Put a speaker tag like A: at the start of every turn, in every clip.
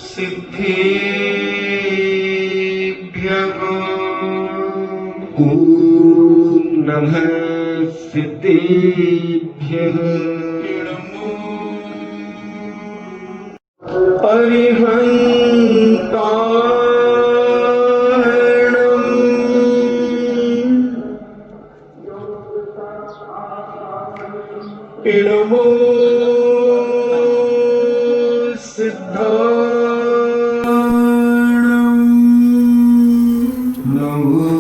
A: सिद्धेभ्यः ॐ नमः सिद्धेभ्यः इणमो सिद्धाणं नमो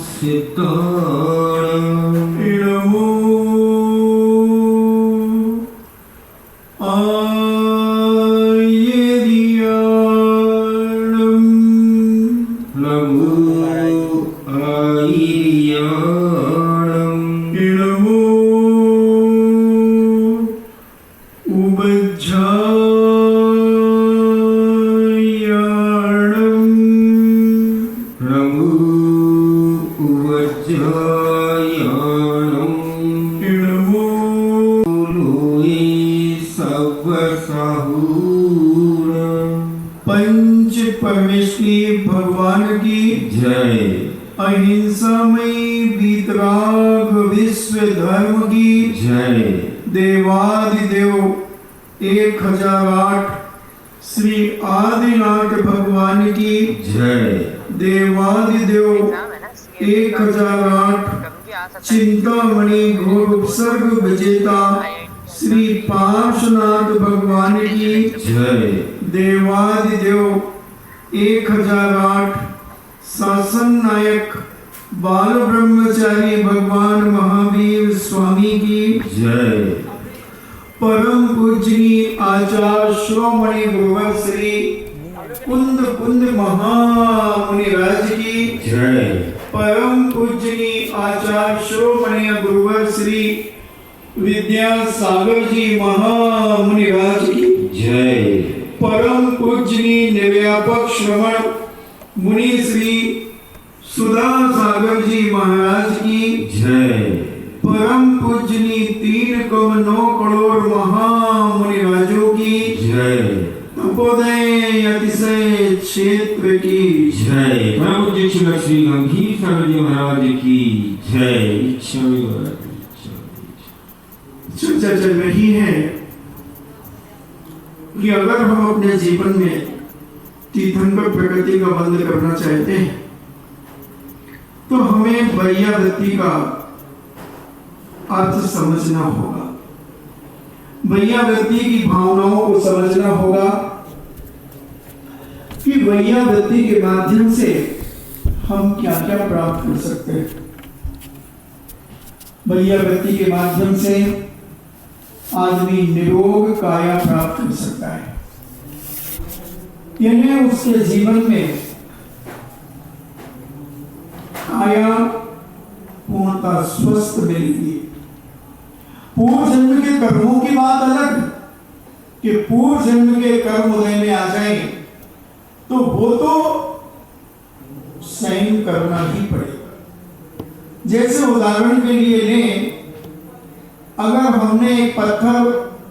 A: सिद्धाणं इणमो आयर्याणं नमो आयर्याणं इणमो उवज्झायाणं नमो उवज्झायाणं इणमो लोये सवसाहूर। पंच परमेश्वरी भगवान की जय। अहिंसामयी वीतराग विश्व धर्म की जय। देवादिदेव 1008 श्री आदिनाथ भगवान की जय। देवादिदेव 1008 चिंतामणि घोर उपसर्ग विजेता श्री पार्श्वनाथ भगवान की जय। देवादिदेव 1008 शासन नायक बाल ब्रह्मचारी भगवान महावीर स्वामी की जय। परम पूजनीय आचार्य श्रोमणि गुरुवर श्री कुंद कुंद महामुनिराज की जय। परम पूजनीय आचार्य श्रोमणि गुरुवर श्री विद्यासागर जी महामुनिराज की जय। परम पूजनीय निर्व्यापक श्रवण मुनि श्री सुधा सागर जी महाराज की जय। परम पूजनीय 3.9 करोड़ महामुनिराजों की जय। तपोदय अतिशय क्षेत्र की जय। परम पूज्य श्री गंभीर सागर जी महाराज की जय। चर्चा चल रही है कि अगर हम अपने जीवन में तीर्थंकर प्रकृति का बंद करना चाहते हैं तो हमें वैयावृत्ति का अर्थ समझना होगा। वैयावृत्ति की भावनाओं को समझना होगा कि वैयावृत्ति के माध्यम से हम क्या क्या प्राप्त कर सकते हैं। वैयावृत्ति के माध्यम से आदमी निरोग काया प्राप्त कर सकता है, यानी उसके जीवन में काया पूर्णतः स्वस्थ मिलेगी। पूर्व जन्म के कर्मों की बात अलग कि पूर्व जन्म के कर्म उदय में आ जाए तो वो तो सहन करना ही पड़ेगा। जैसे उदाहरण के लिए लें, अगर हमने एक पत्थर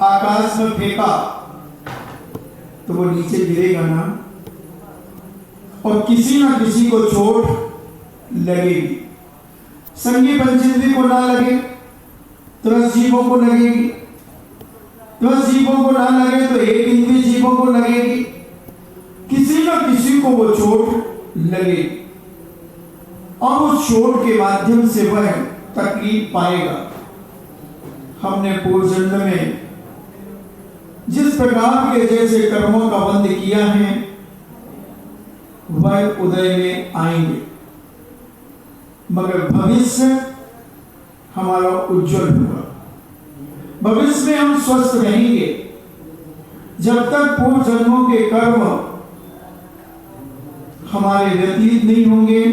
A: आकाश में फेंका तो वो नीचे गिरेगा ना, और किसी ना किसी को चोट लगेगी। संगी पंचेंद्री को ना लगे, 10 जीवों को लगेगी। 10 जीवों को ना लगे तो 1 इंद्रिय जीवों को लगेगी। किसी ना किसी को वो चोट लगेगी और उस चोट के माध्यम से वह तकलीफ पाएगा। हमने पूर्व जन्म में जिस प्रकार के जैसे कर्मों का बंध किया है वह उदय में आएंगे, मगर भविष्य हमारा उज्जवल होगा। भविष्य में हम स्वस्थ रहेंगे। जब तक पूर्व जन्मों के कर्म हमारे व्यतीत नहीं होंगे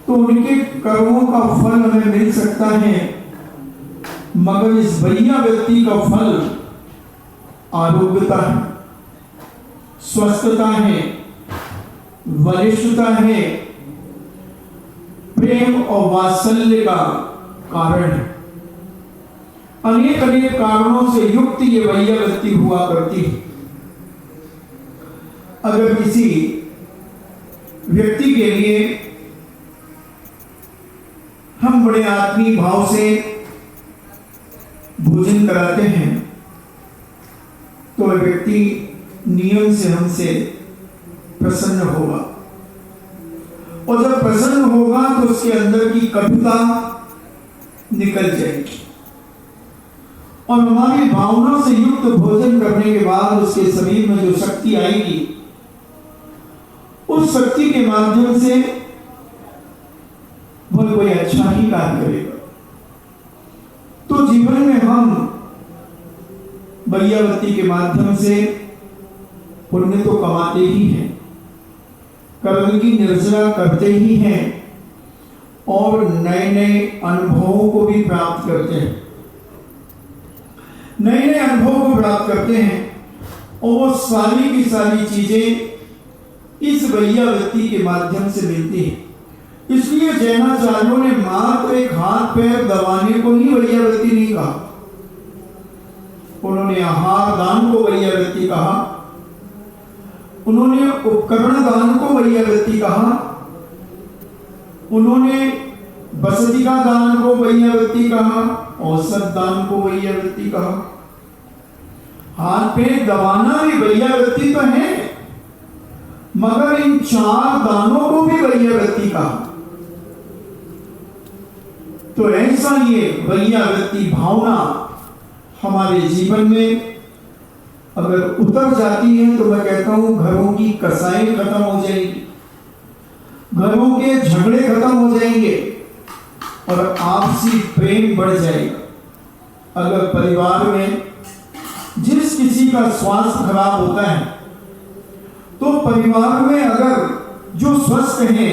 A: तो उनके कर्मों का फल हमें मिल सकता है, मगर इस वैयावृत्ति का फल आरोग्यता है, स्वस्थता है, वरिष्ठता है, प्रेम और वात्सल्य का कारण है। अनेक अनेक कारणों से युक्त ये वैयावृत्ति हुआ करती है। अगर किसी व्यक्ति के लिए हम बड़े आत्मीय भाव से भोजन कराते हैं तो वह व्यक्ति नियम से हमसे प्रसन्न होगा, और जब प्रसन्न होगा तो उसके अंदर की कटुता निकल जाएगी, और हमारी भावना से युक्त भोजन करने के बाद उसके शरीर में जो शक्ति आएगी, उस शक्ति के माध्यम से वह कोई अच्छा ही कार्य करेगा। तो जीवन में हम वैयावृत्ति के माध्यम से पुण्य तो कमाते ही हैं, कर्म की निर्जरा करते ही हैं, और नए नए अनुभवों को भी प्राप्त करते हैं, नए नए अनुभवों को प्राप्त करते हैं, और वो सारी की सारी चीजें इस वैयावृत्ति के माध्यम से मिलती हैं। इसलिए जैनाचार्यों ने मात्र एक हाथ पैर दबाने को ही वैयावृत्ति नहीं कहा, उन्होंने आहार दान को वैयावृत्ति कहा, उन्होंने उपकरण दान को वैयावृत्ति कहा, उन्होंने बसतिका दान को वैयावृत्ति कहा, औसत दान को वैयावृत्ति कहा। हाथ पैर दबाना भी वैयावृत्ति तो है, मगर इन 4 दानों को भी वैयावृत्ति कहा। तो ऐसा ये वैयावृत्ति भावना हमारे जीवन में अगर उतर जाती है तो मैं कहता हूं घरों की कसाई खत्म हो जाएगी, घरों के झगड़े खत्म हो जाएंगे, और आपसी प्रेम बढ़ जाएगा। अगर परिवार में जिस किसी का स्वास्थ्य खराब होता है तो परिवार में अगर जो स्वस्थ है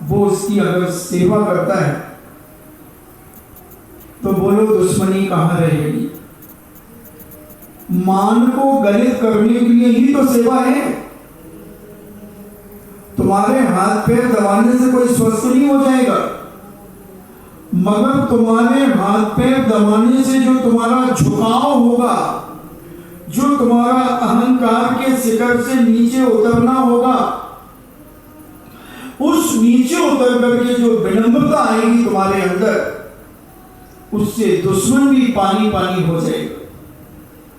A: वो उसकी अगर सेवा करता है तो बोलो दुश्मनी कहां रहेगी। मान को गलित करने के लिए ही तो सेवा है। तुम्हारे हाथ पैर दबाने से कोई स्वस्थ नहीं हो जाएगा, मगर तुम्हारे हाथ पैर दबाने से जो तुम्हारा झुकाव होगा, जो तुम्हारा अहंकार के शिखर से नीचे उतरना होगा, उस नीचे उतर करके जो विनम्रता आएगी तुम्हारे अंदर, उससे दुश्मन भी पानी पानी हो जाएगा,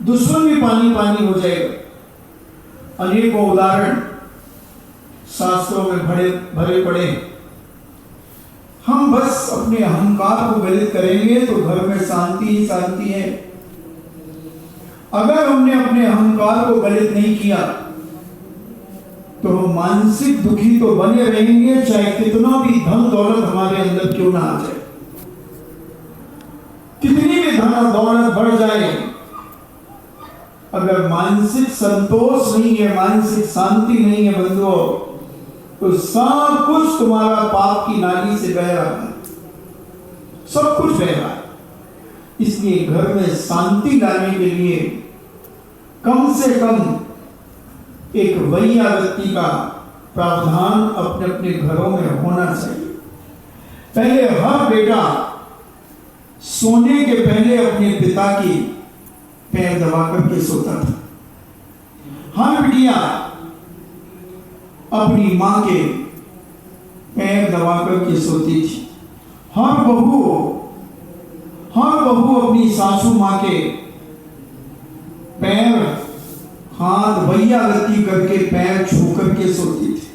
A: दुश्मन भी पानी पानी हो जाएगा। अनेकों उदाहरण शास्त्रों में भरे पड़े। हम बस अपने अहंकार को गलित करेंगे तो घर में शांति ही शांति है। अगर हमने अपने अहंकार को गलित नहीं किया तो हम मानसिक दुखी तो बने रहेंगे, चाहे कितना भी धन दौलत हमारे अंदर क्यों ना आ जाए, कितनी भी धन दौलत बढ़ जाए, अगर मानसिक संतोष नहीं है, मानसिक शांति नहीं है बंधुओं, तो सब कुछ तुम्हारा पाप की नाली से बह रहा है, सब कुछ बह रहा है। इसलिए घर में शांति लाने के लिए कम से कम एक वैयावृत्ति का प्रावधान अपने अपने घरों में होना चाहिए। पहले हर बेटा सोने के पहले अपने पिता की पैर दबा करके सोता था, हर बिटिया अपनी मां के पैर दबा करके सोती थी, हर बहू अपनी सासू मां के पैर हाथ वैयावृत्ति करके पैर छू करके सोती थी।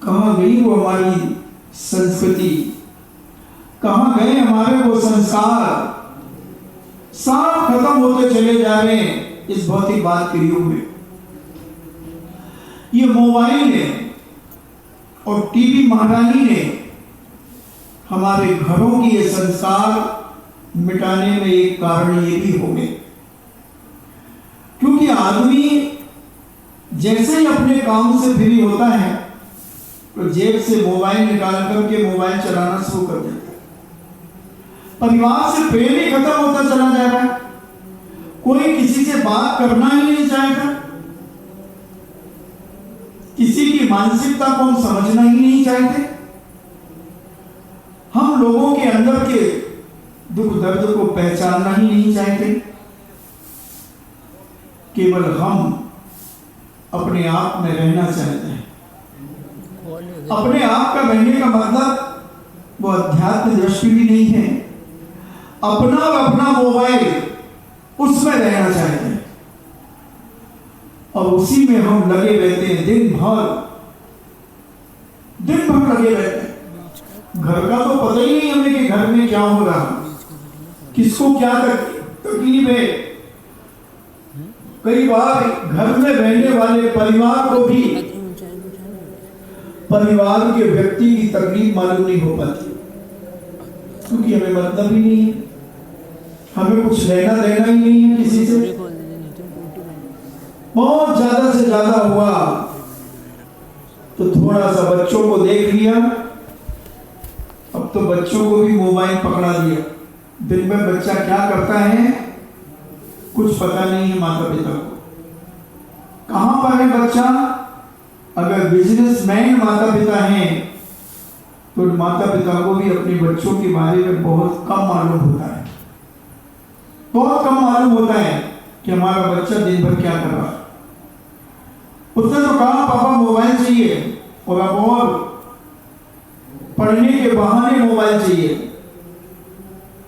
A: कहां गई वो हमारी संस्कृति, कहां गए हमारे वो संस्कार, सब खत्म होते चले जा रहे हैं इस भौतिकवाद के युग में। ये मोबाइल ने और टीवी महारानी ने हमारे घरों की ये संस्कार मिटाने में एक कारण ये भी हो गए, क्योंकि आदमी जैसे ही अपने काम से फ्री होता है तो जेब से मोबाइल निकाल करके मोबाइल चलाना शुरू कर देता है। परिवार से प्रेम ही खत्म होता चला जा रहा है, कोई किसी से बात करना ही नहीं चाहेगा, किसी की मानसिकता को हम समझना ही नहीं चाहते। हम लोगों के अंदर के दुख दर्द को पहचानना ही नहीं चाहते। केवल हम अपने आप में रहना चाहते हैं। अपने आप का रहने का मतलब वो अध्यात्म दृष्टि भी नहीं है। अपना मोबाइल उसमें रहना चाहते हैं और उसी में हम लगे रहते हैं, दिन भर लगे रहते हैं। घर का तो पता ही नहीं हमें कि घर में क्या हो रहा, किसको क्या तकलीफ है। कई बार घर में रहने वाले परिवार को भी परिवार के व्यक्ति की तकलीफ मालूम नहीं हो पाती, क्योंकि हमें मतलब ही नहीं है, हमें कुछ लेना देना ही नहीं है किसी से। बहुत ज्यादा से ज्यादा हुआ तो थोड़ा सा बच्चों को देख लिया, अब तो बच्चों को भी मोबाइल पकड़ा दिया। दिन में बच्चा क्या करता है कुछ पता नहीं है माता पिता को। कहां पर है बच्चा? अगर बिजनेसमैन माता पिता हैं तो माता पिता को भी अपने बच्चों के बारे में बहुत कम मालूम होता है, बहुत कम मालूम होता है कि हमारा बच्चा दिन भर क्या कर रहा है। उसने तो कहा पापा मोबाइल चाहिए, और अब और पढ़ने के बहाने मोबाइल चाहिए,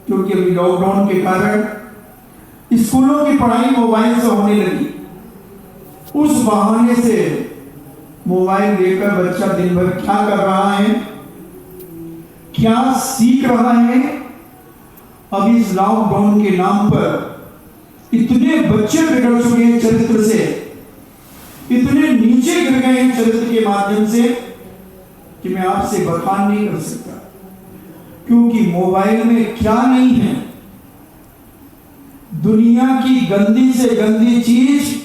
A: क्योंकि अभी लॉकडाउन के कारण स्कूलों की पढ़ाई मोबाइल से होने लगी। उस बहाने से मोबाइल लेकर बच्चा दिन भर क्या कर रहा है, क्या सीख रहा है। अब इस लॉकडाउन के नाम पर इतने बच्चे बिगड़ चुके हैं चरित्र से, इतने नीचे गिर गए हैं चरित्र के माध्यम से कि मैं आपसे बखान नहीं कर सकता। क्योंकि मोबाइल में क्या नहीं है, दुनिया की गंदी से गंदी चीज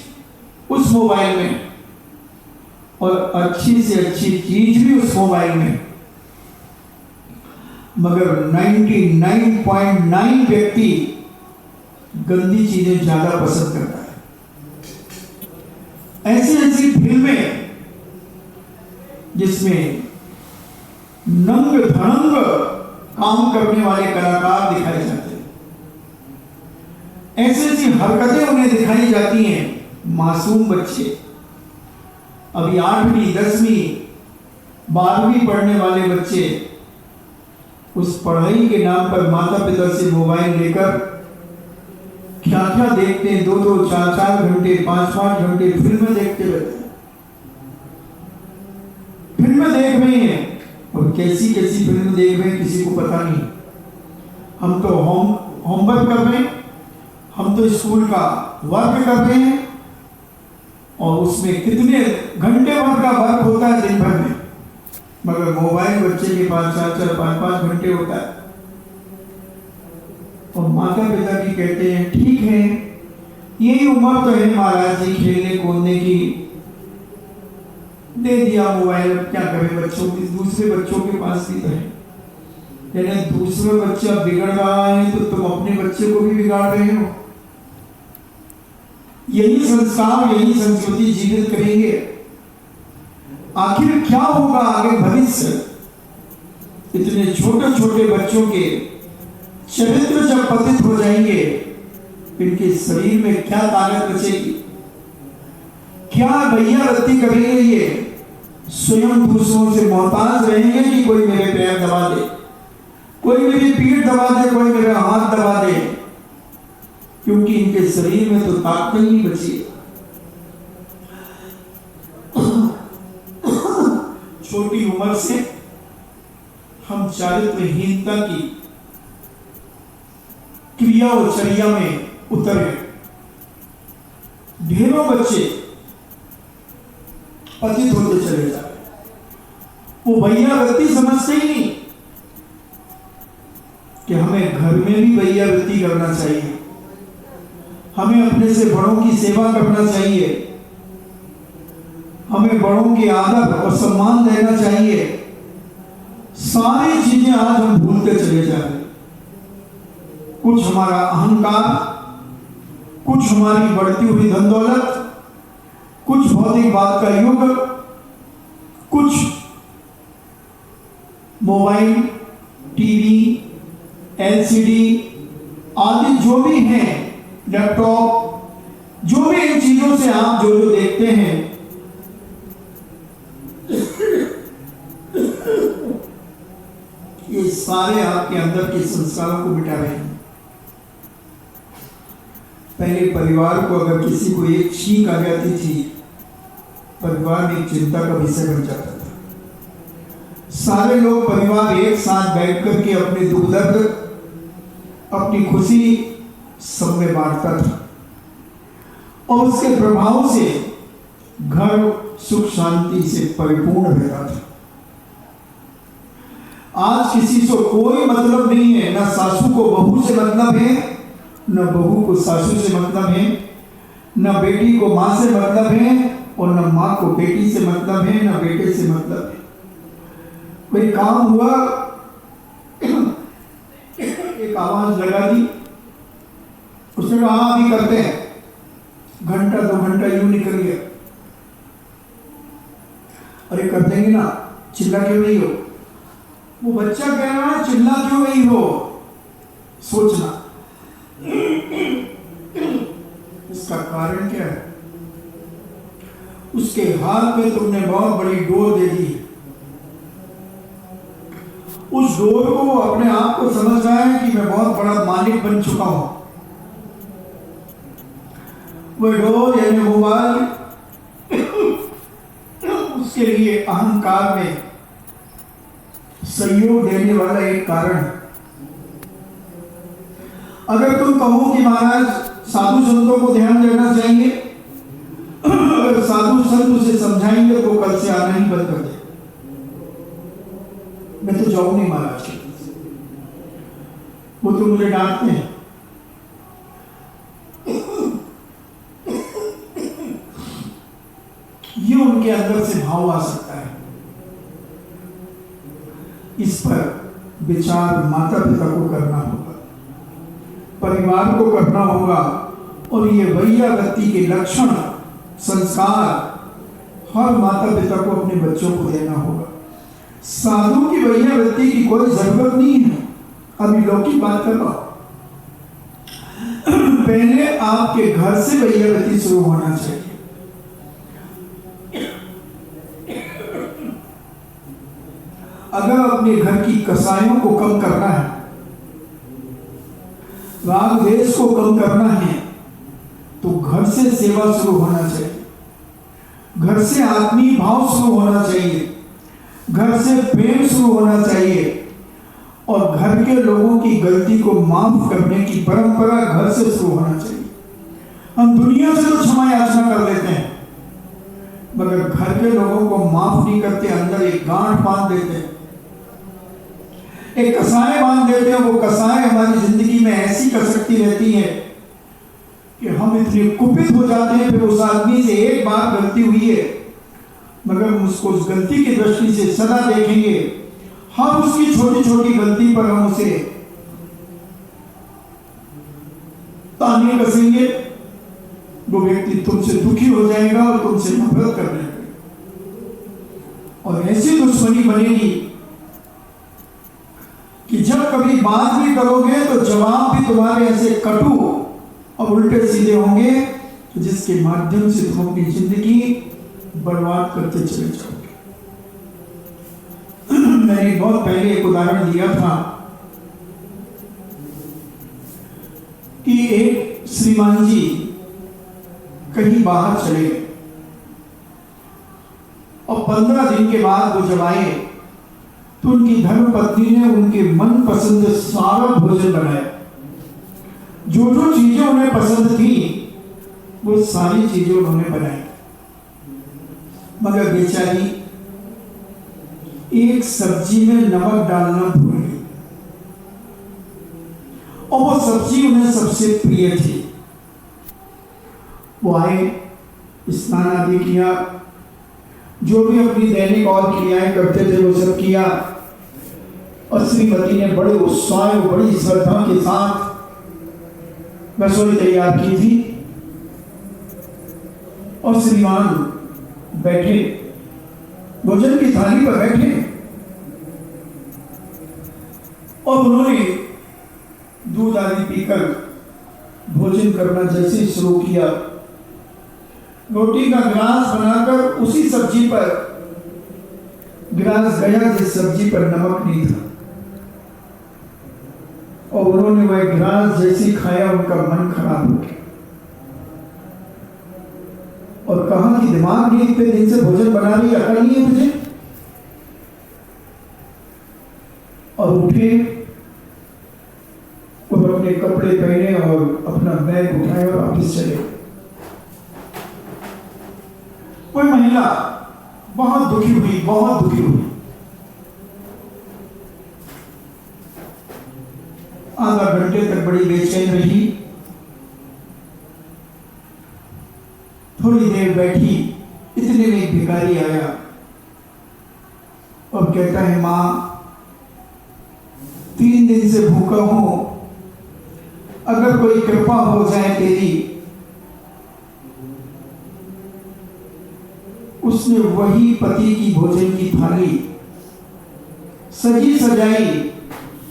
A: उस मोबाइल में, और अच्छी से अच्छी चीज भी उस मोबाइल में। मगर 99.9 व्यक्ति गंदी चीजें ज्यादा पसंद करता है। ऐसी ऐसी फिल्में जिसमें नंग धड़ंग काम करने वाले कलाकार दिखाए जाते हैं, ऐसी ऐसी हरकतें उन्हें दिखाई जाती हैं। मासूम बच्चे अभी 8वीं 10वीं 12वीं पढ़ने वाले बच्चे उस पढ़ाई के नाम पर माता पिता से मोबाइल लेकर क्या क्या देखते हैं, 2-2 4-4 घंटे 5-5 घंटे फिल्में देखते रहते हैं। फिल्में देख रहे हैं और कैसी कैसी फिल्म देख रहे हैं किसी को पता नहीं। हम तो होमवर्क कर रहे हैं, हम तो स्कूल का वर्क कर रहे हैं, और उसमें कितने घंटे भर का वर्क होता है दिन भर में, मगर मोबाइल बच्चे के पास 4-4 5-5 घंटे होता है। और माता पिता भी कहते हैं ठीक है, यही उम्र तो है महाराज जी खेलने कूदने की, दे दिया मोबाइल, अब क्या करें। बच्चों की दूसरे बच्चों के पास भी तो है, यानी दूसरा बच्चा बिगड़ रहा है तो तुम अपने बच्चे को भी बिगाड़ रहे हो। यही संस्कार यही संस्कृति जीवित करेंगे। आखिर क्या होगा आगे भविष्य? इतने छोटे छोटे बच्चों के चरित्र जब पतित हो जाएंगे, इनके शरीर में क्या ताकत बचेगी? क्या भैयावृत्ति करेंगे? ये स्वयं दूसरों से मोहताज रहेंगे कि कोई मेरे पैर दबा दे, कोई मेरी पीठ दबा दे, कोई मेरा हाथ दबा दे, क्योंकि इनके शरीर में तो ताकत नहीं बची। छोटी उम्र से हम चारित्रहीनता की क्रिया और चर्या में उतरे। ढेरों बच्चे पतित होते चले जा रहे, वो भैयावृत्ति समझते ही नहीं कि हमें घर में भी भैयावृत्ति करना चाहिए, हमें अपने से बड़ों की सेवा करना चाहिए, हमें बड़ों के आदर और सम्मान देना चाहिए। सारी चीजें आज हम भूलते चले जा रहे। कुछ हमारा अहंकार, कुछ हमारी बढ़ती हुई धन दौलत, कुछ भौतिकवाद का युग, कुछ मोबाइल, टीवी, एलसीडी आदि जो भी हैं, लैपटॉप, जो भी इन चीजों से आप जो जो देखते हैं, सारे आपके अंदर के संस्कारों को मिटा रहे हैं। पहले परिवार को अगर किसी को एक छींक आ जाती थी, परिवार में एक चिंता का विषय बन जाता था। सारे लोग परिवार एक साथ बैठ करके अपने दुख दर्द, अपनी खुशी सब में बांटता था और उसके प्रभाव से घर सुख शांति से परिपूर्ण रहता था। आज किसी से कोई मतलब नहीं है, ना सासू को बहू से मतलब है, न बहू को सासू से मतलब है, न बेटी को माँ से मतलब है और न माँ को बेटी से मतलब है, न बेटे से मतलब है। कोई काम हुआ, एक आवाज लगा दी, उसने कहा हाँ अभी करते हैं, घंटा 2 घंटा यूं निकल गया। अरे कर देंगे ना, चिल्ला क्यों नहीं हो? वो बच्चा कह रहा है चिल्ला क्यों नहीं हो? सोचना इसका कारण क्या है? उसके हाथ में तुमने बहुत बड़ी डोर दे दी। उस डोर को अपने आप को समझ रहा है कि मैं बहुत बड़ा मालिक बन चुका हूं। वह डोर यानी मोबाइल उसके लिए अहंकार में सहयोग देने वाला एक कारण। अगर तुम कहो कि महाराज साधु संतों को ध्यान देना चाहिए, अगर साधु संत उसे समझाएंगे तो कल से आना ही बंद कर दे। मैं तो जाऊं नहीं महाराज के, वो तो मुझे डांटते हैं। ये उनके अंदर से भाव आ सकता है। इस पर विचार माता पिता को करना होगा, परिवार को करना होगा और ये वैयावृत्ति के लक्षण संस्कार हर माता पिता को अपने बच्चों को देना होगा। साधु की वैयावृत्ति की कोई जरूरत नहीं है। अभी लौकिक बात कर रहा, पहले आपके घर से वैयावृत्ति शुरू होना चाहिए। अगर अपने घर की कसाइयों को कम करना है, राग द्वेष को कम करना है, तो घर से सेवा शुरू होना चाहिए, घर से आत्मीय भाव शुरू होना चाहिए, घर से प्रेम शुरू होना चाहिए और घर के लोगों की गलती को माफ करने की परंपरा घर से शुरू होना चाहिए। हम दुनिया से तो क्षमा याचना कर लेते हैं, मगर घर के लोगों को माफ नहीं करते, अंदर एक गांठ बांध देते हैं, एक कसाय बांध देते हैं। वो कसाय हमारी जिंदगी में ऐसी कसकती रहती है कि हम इतने कुपित हो जाते हैं। फिर उस आदमी से एक बार गलती हुई है, मगर हम उसको उस गलती की दृष्टि से सदा देखेंगे। हम उसकी छोटी छोटी गलती पर हम उसे ताने कसेंगे, वो व्यक्ति तुमसे दुखी हो जाएगा और तुमसे नफरत करने लगेगा और ऐसी दुश्मनी बनेगी कि जब कभी बात भी करोगे तो जवाब भी तुम्हारे ऐसे कटु और उल्टे सीधे होंगे जिसके माध्यम से तुम अपनी जिंदगी बर्बाद करते चले जाओगे। मैंने बहुत पहले एक उदाहरण दिया था कि एक श्रीमान जी कहीं बाहर चले गए और 15 दिन के बाद वो जब आए तो उनकी धर्मपत्नी ने उनके मन पसंद सारा भोजन बनाया। जो जो चीजें उन्हें पसंद थी वो सारी चीजें उन्होंने बनाई, मगर बेचारी एक सब्जी में नमक डालना भूल गई और वो सब्जी उन्हें सबसे प्रिय थी। वो आए, स्नान आदि किया, जो भी अपनी दैनिक और क्रियाएं करते थे वो सब किया और श्रीमती ने बड़े उत्साह और बड़ी श्रद्धा के साथ रसोई तैयार की थी और श्रीमान बैठे, भोजन की थाली पर बैठे और उन्होंने दूध आदि पीकर भोजन करना जैसे शुरू किया। रोटी का गिलास बनाकर उसी सब्जी पर गिलास गया जिस सब्जी पर नमक नहीं था। और उन्होंने वह ग्रास जैसी खाया, उनका मन खराब हो गया और कहा कि दिमाग नहीं, इतने दिन से भोजन बना रही, अकल नहीं है मुझे। और उठे और अपने कपड़े पहने और अपना बैग उठाए और वापिस चले। कोई महिला बहुत दुखी हुई, बहुत दुखी हुई। आधा घंटे तक बड़ी बेचैन रही। थोड़ी देर बैठी, इतने में एक भिखारी आया और कहता है, मां 3 दिन से भूखा हूं, अगर कोई कृपा हो जाए तेरी। उसने वही पति की भोजन की थाली सजी सजाई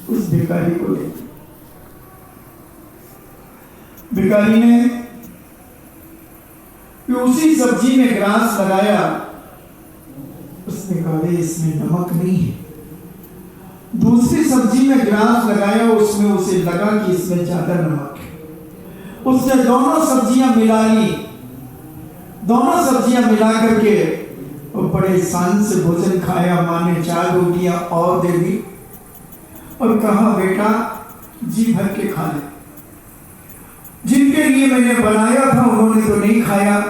A: उस भिखारी को दे। भिखारी ने उसी सब्जी में ग्रास लगाया। उसने कहा, इसमें नमक नहीं है। दूसरी सब्जी में ग्रास लगाया, उसमें उसे लगा कि इसमें ज्यादा नमक है। उसने दोनों सब्जियां मिला ली। दोनों सब्जियां मिला करके और बड़े शान से भोजन खाया। मां ने 4 रोटियां और दे दी और कहा, बेटा जी भर के खा ले। जिनके लिए मैंने बनाया था उन्होंने तो नहीं खाया,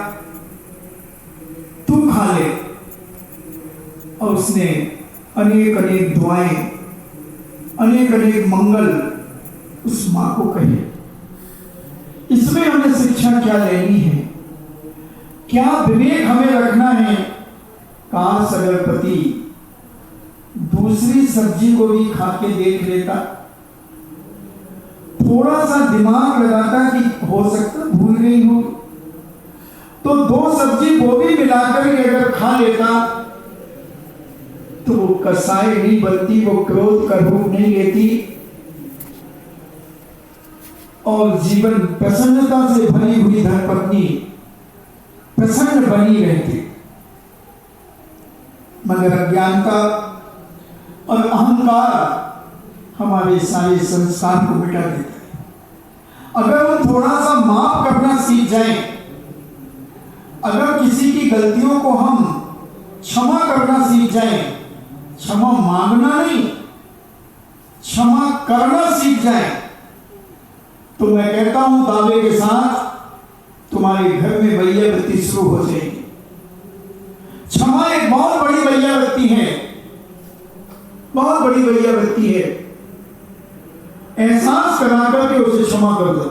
A: तू खा ले। और उसने अनेक अनेक दुआएं, अनेक अनेक मंगल उस मां को कहे। इसमें हमें शिक्षा क्या लेनी है, क्या विवेक हमें रखना है। काश अगर पति दूसरी सब्जी को भी खा के देख लेता, थोड़ा सा दिमाग लगाता कि हो सकता भूल गई हो, तो 2 सब्जी वो भी मिलाकर के अगर खा लेता तो वो कसाई नहीं बनती, वो क्रोध का रूप नहीं लेती और जीवन प्रसन्नता से भरी हुई धर्मपत्नी प्रसन्न बनी रहती। मगर अज्ञानता और अहंकार हमारे सारे संस्कार को मिटा देता है। अगर हम थोड़ा सा माफ करना सीख जाएं, अगर किसी की गलतियों को हम क्षमा करना सीख जाएं, क्षमा मांगना नहीं, क्षमा करना सीख जाएं, तो मैं कहता हूं दावे के साथ तुम्हारे घर में वैयावृत्ति शुरू हो जाएगी। क्षमा एक बहुत बड़ी वैयावृत्ति है, बहुत बड़ी वैयावृत्ति है। एहसास करा करके उसे क्षमा कर दो,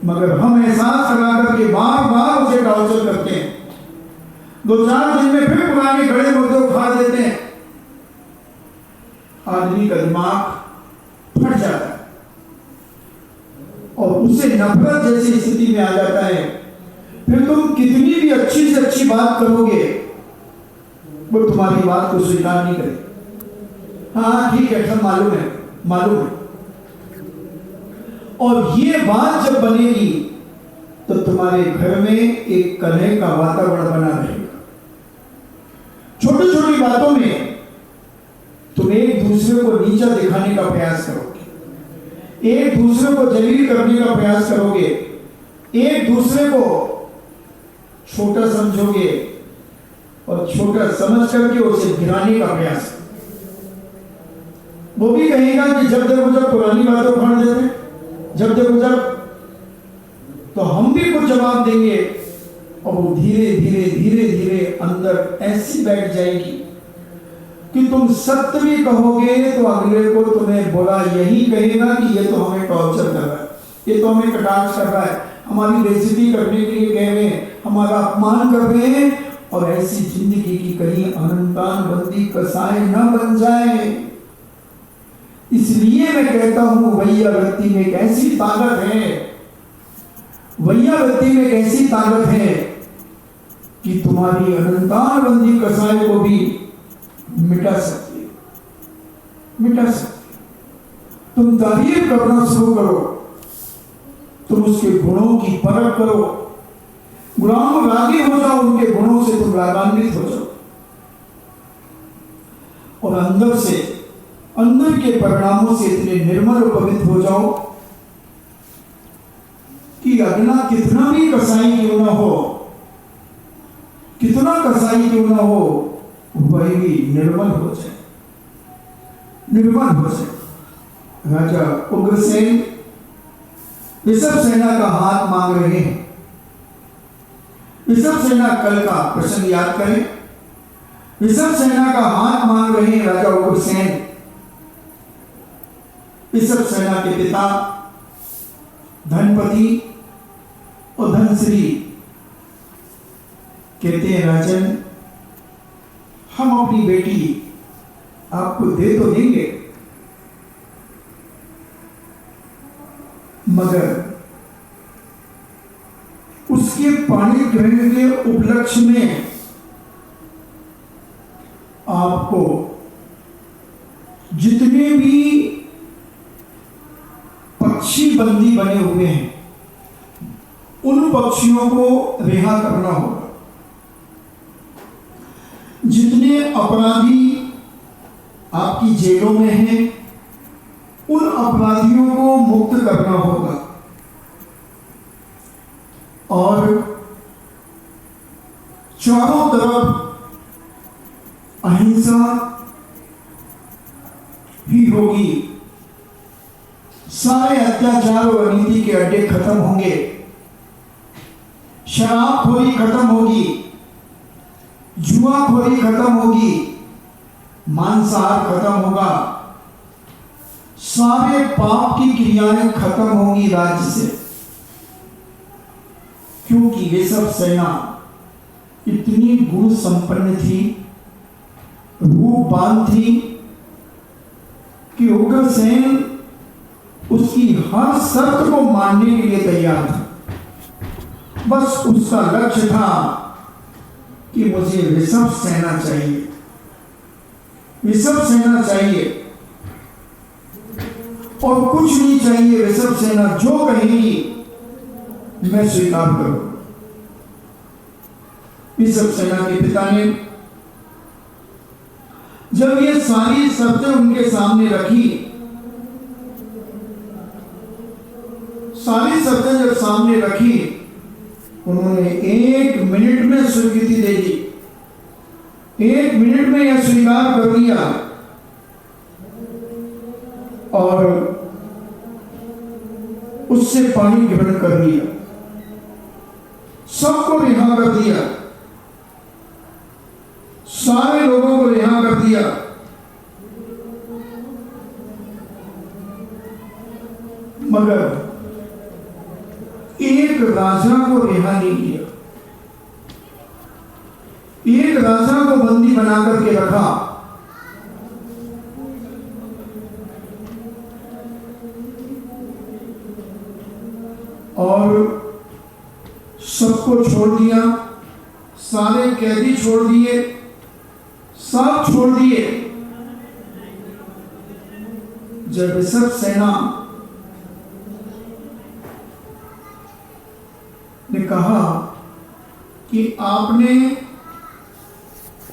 A: मगर हम एहसास करा करके बार बार उसे टॉर्चर करते हैं। 2-4 दिन में फिर पुराने गड़े मुर्दे उखाड़ देते हैं। आदमी का दिमाग फट जाता है और उसे नफरत जैसी स्थिति में आ जाता है। फिर तुम कितनी भी अच्छी से अच्छी बात करोगे, वो तुम्हारी बात को स्वीकार नहीं करे। हाँ ठीक है, सब मालूम है, मालूम है। और ये बात जब बनेगी तो तुम्हारे घर में एक कलह का वातावरण बना रहेगा। छोटी छोटी बातों में तुम एक दूसरे को नीचा दिखाने का प्रयास करोगे, एक दूसरे को जलील करने का प्रयास करोगे, एक दूसरे को छोटा समझोगे और छोटा समझ करके उसे गिराने का प्रयास करोगे। वो भी कहेगा कि जब देखो जब पुरानी बातें उखाड़ देते, जब देखो जब, तो हम भी कुछ जवाब देंगे और वो धीरे धीरे धीरे धीरे अंदर ऐसी बैठ जाएगी कि तुम सत्य भी कहोगे तो अगले को तुम्हें बुरा यही कहेगा कि ये तो हमें टॉर्चर कर रहा है, ये तो हमें कटाक्ष कर रहा है, हमारी बेइज्जती करने के लिए कह रहे हैं, हमारा अपमान कर रहे हैं। और ऐसी जिंदगी की कहीं अनंतान बंदी कसाई न बन जाए। इसलिए मैं कहता हूं वैयावृत्ति में एक ऐसी ताकत है, वैयावृत्ति में एक ऐसी ताकत है कि तुम्हारी अनंतान बंदी कसाई को भी मिटा सकती है, मिटा सकती है। तुम तारीफ करना शुरू करो, तुम उसके गुणों की परख करो, गुणानुरागी हो जाओ, उनके गुणों से तुम रागान्वित हो जाओ और अंदर से अंदर के परिणामों से इतने निर्मल और पवित्र हो जाओ कि अगला कितना भी कसाई क्यों ना हो, कितना कसाई क्यों ना हो, वही भी निर्मल हो जाए, निर्मल हो जाए। राजा उग्रसेन ऋषभ सेना का हाथ मांग रहे हैं। ऋषभ सेना कल का प्रसंग याद करें। ऋषभ सेना का हाथ मांग रहे हैं राजा उग्रसेन। ऋषभ सेना के पिता धनपति और धनश्री कहते हैं, राजन हम अपनी बेटी आपको दे तो देंगे, मगर उसके पाणी ग्रहण के उपलक्ष्य में आपको जितने भी पक्षी बंदी बने हुए हैं उन पक्षियों को रिहा करना होगा। जितने अपराधी आपकी जेलों में हैं उन अपराधियों को मुक्त करना होगा और चारों तरफ अहिंसा ही होगी। सारे अत्याचार और अनीति के अड्डे खत्म होंगे, शराबखोरी खत्म होगी, जुआखोरी खत्म होगी, मांसाहार खत्म होगा, सारे पाप की क्रियाएं खत्म होंगी राज्य से। क्योंकि ऋषभ सेना इतनी गुण संपन्न थी, रूपवान थी कि उग्रसेन उसकी हर शर्त को मानने के लिए तैयार था। बस उसका लक्ष्य था कि मुझे ऋषभ सेना चाहिए, ऋषभ सेना चाहिए और कुछ नहीं चाहिए। ऋषभ सेना जो कहेगी मैं स्वीकार करूं। ऋषभ सेना के पिता ने जब ये सारी शर्तें उनके सामने रखी, सारी शर्तें जब सामने रखी, उन्होंने 1 मिनट में स्वीकृति दे दी। 1 मिनट में यह स्वीकार कर लिया और उससे पानी ग्रहण कर लिया, सबको रिहा कर दिया, सारे लोगों को रिहा कर दिया। मगर एक राजा को रिहा नहीं किया, एक राजा को बंदी बना करके रखा। और सबको छोड़ दिया, सारे कैदी छोड़ दिए, सब छोड़ दिए। जब ऋषभ सेना ने कहा कि आपने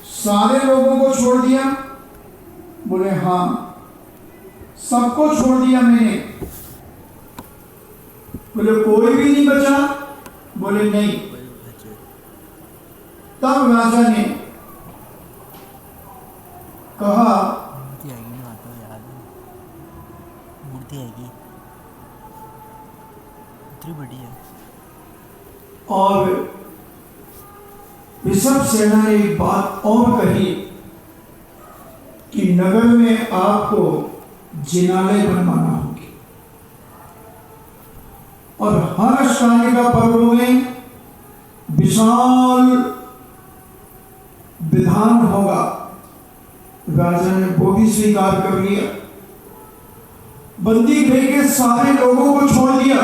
A: सारे लोगों को छोड़ दिया, बोले हाँ सबको छोड़ दिया मैंने। बोले कोई भी नहीं बचा, बोले नहीं। तब राजा ने कहा
B: मूर्ति आएगी इतनी बड़ी है।
A: और ऋषभ सेना ने एक बात और कही कि नगर में आपको जिनालय बनवाना होगी और हर अष्टांगिका पर्व में विशाल विधान होगा। राजा ने वो भी स्वीकार कर लिया, बंदी गृह के सारे लोगों को छोड़ दिया।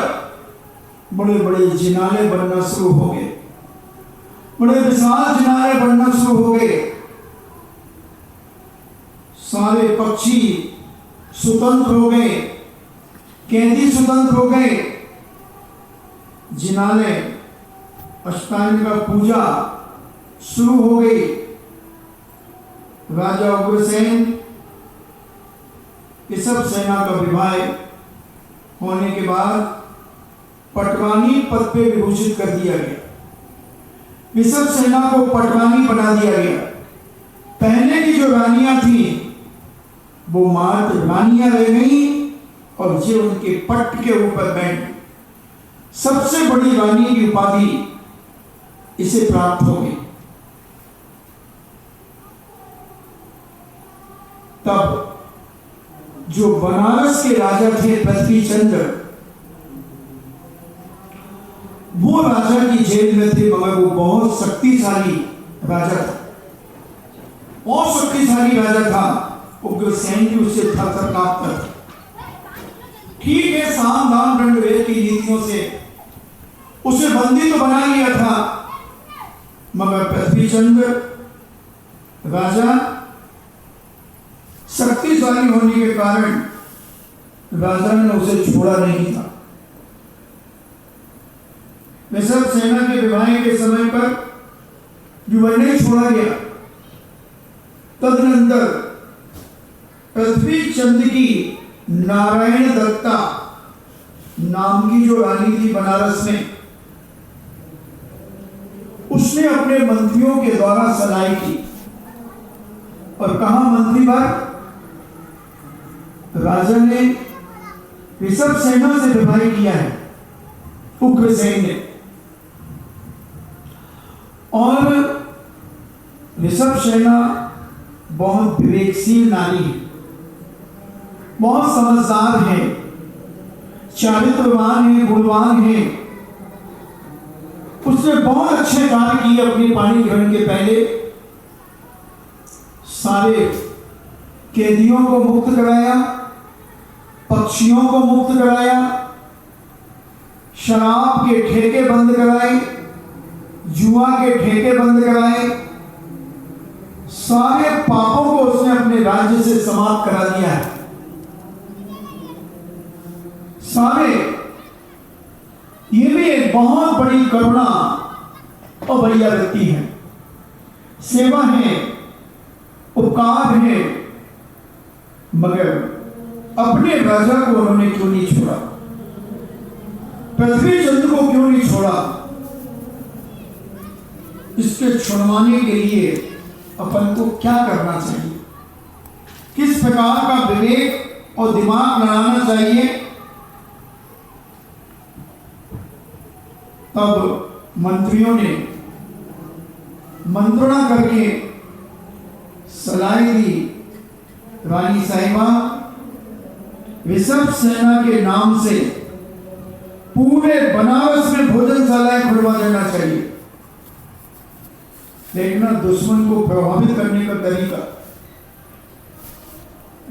A: बड़े बड़े जिनाले बनना शुरू हो गए, बड़े विशाल जिनाले बनना शुरू हो गए। सारे पक्षी स्वतंत्र हो गए, कैदी स्वतंत्र हो गए। जिनाले अष्टांगिका पूजा शुरू हो गई। राजा उग्रसेन ऋषभ सेना का विवाह होने के बाद पटवानी पद पे विभूषित कर दिया गया। ऋषभ सेना को पटवानी बना दिया गया। पहले की जो रानियां थी वो मात्र रानियां रह गई और ये उनके पट्ट के ऊपर बैठ सबसे बड़ी रानी की उपाधि इसे प्राप्त हो गई। तब जो बनारस के राजा थे पृथ्वी चंद्र, वो राजा की जेल में थे, मगर वो बहुत शक्तिशाली राजा था, बहुत शक्तिशाली राजा था। उग्रसेन भी उससे थर-थर कांपता था। ठीक है, साम दाम दंड भेद की नीतियों से उसे बंदी तो बना लिया था, मगर पृथ्वी चंद्र राजा शक्तिशाली होने के कारण राजा ने उसे छोड़ा नहीं था। ऋषभ सेना के विवाह के समय पर युवा नहीं छोड़ा गया। तदनंतर पृथ्वी चंद्र की नारायण दत्ता नाम की जो रानी थी बनारस में, उसने अपने मंत्रियों के द्वारा सलाह की और कहा, मंत्री बार राजा ने ऋषभ सेना से विवाह किया है, उग्रसेन ने, और ऋषभ सेना बहुत विवेकशील नारी है, बहुत समझदार है, चारित्रवान है, गुणवान है। उसने बहुत अच्छे कार्य किए अपनी पाणी ग्रहण के पहले। सारे कैदियों को मुक्त कराया, पक्षियों को मुक्त कराया, शराब के ठेके बंद कराए, जुआ के ठेके बंद कराए, सारे पापों को उसने अपने राज्य से समाप्त करा दिया है। सारे, ये भी एक बहुत बड़ी करुणा और बढ़िया व्यक्ति है। सेवा है, उपकार है, मगर अपने राजा को उन्होंने क्यों नहीं छोड़ा? पृथ्वी चंद्र को क्यों नहीं छोड़ा? इसके छुड़वाने के लिए अपन को क्या करना चाहिए? किस प्रकार का विवेक और दिमाग लगाना चाहिए? तब मंत्रियों ने मंत्रणा करके सलाह दी, रानी साहिबा, ऋषभ सेना के नाम से पूरे बनारस में भोजनशालाएं खुलवा देना चाहिए। देखना दुश्मन को प्रभावित करने का तरीका,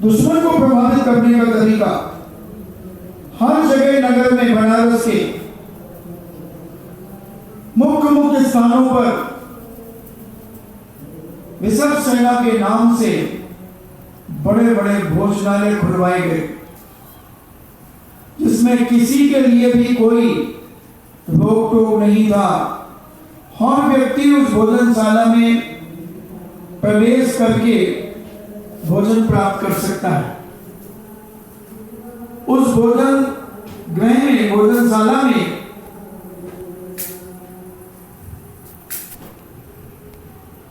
A: दुश्मन को प्रभावित करने का तरीका। हर जगह नगर में, बनारस के मुख्य मुख्य स्थानों पर ऋषभ सेना के नाम से बड़े बड़े भोजनालय खुलवाए गए, जिसमें किसी के लिए भी कोई रोक टोक नहीं था। हर व्यक्ति उस भोजनशाला में प्रवेश करके भोजन प्राप्त कर सकता है। उस भोजन गृह में, भोजनशाला में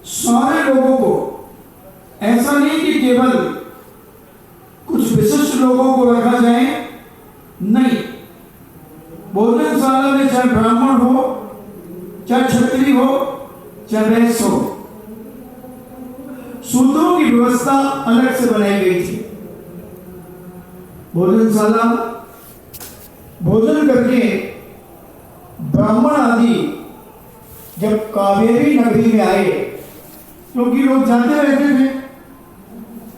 A: सारे लोगों को, ऐसा नहीं कि केवल कुछ विशिष्ट लोगों को रखा जाए, नहीं, भोजनशाला में चाहे ब्राह्मण हो, चाहे क्षत्रिय हो, चाहे वैश्य हो, शूद्रों की व्यवस्था अलग से बनाई गई थी। भोजनशाला भोजन करके ब्राह्मण आदि जब कावेरी नगरी में आए, क्योंकि लोग जाते रहते थे,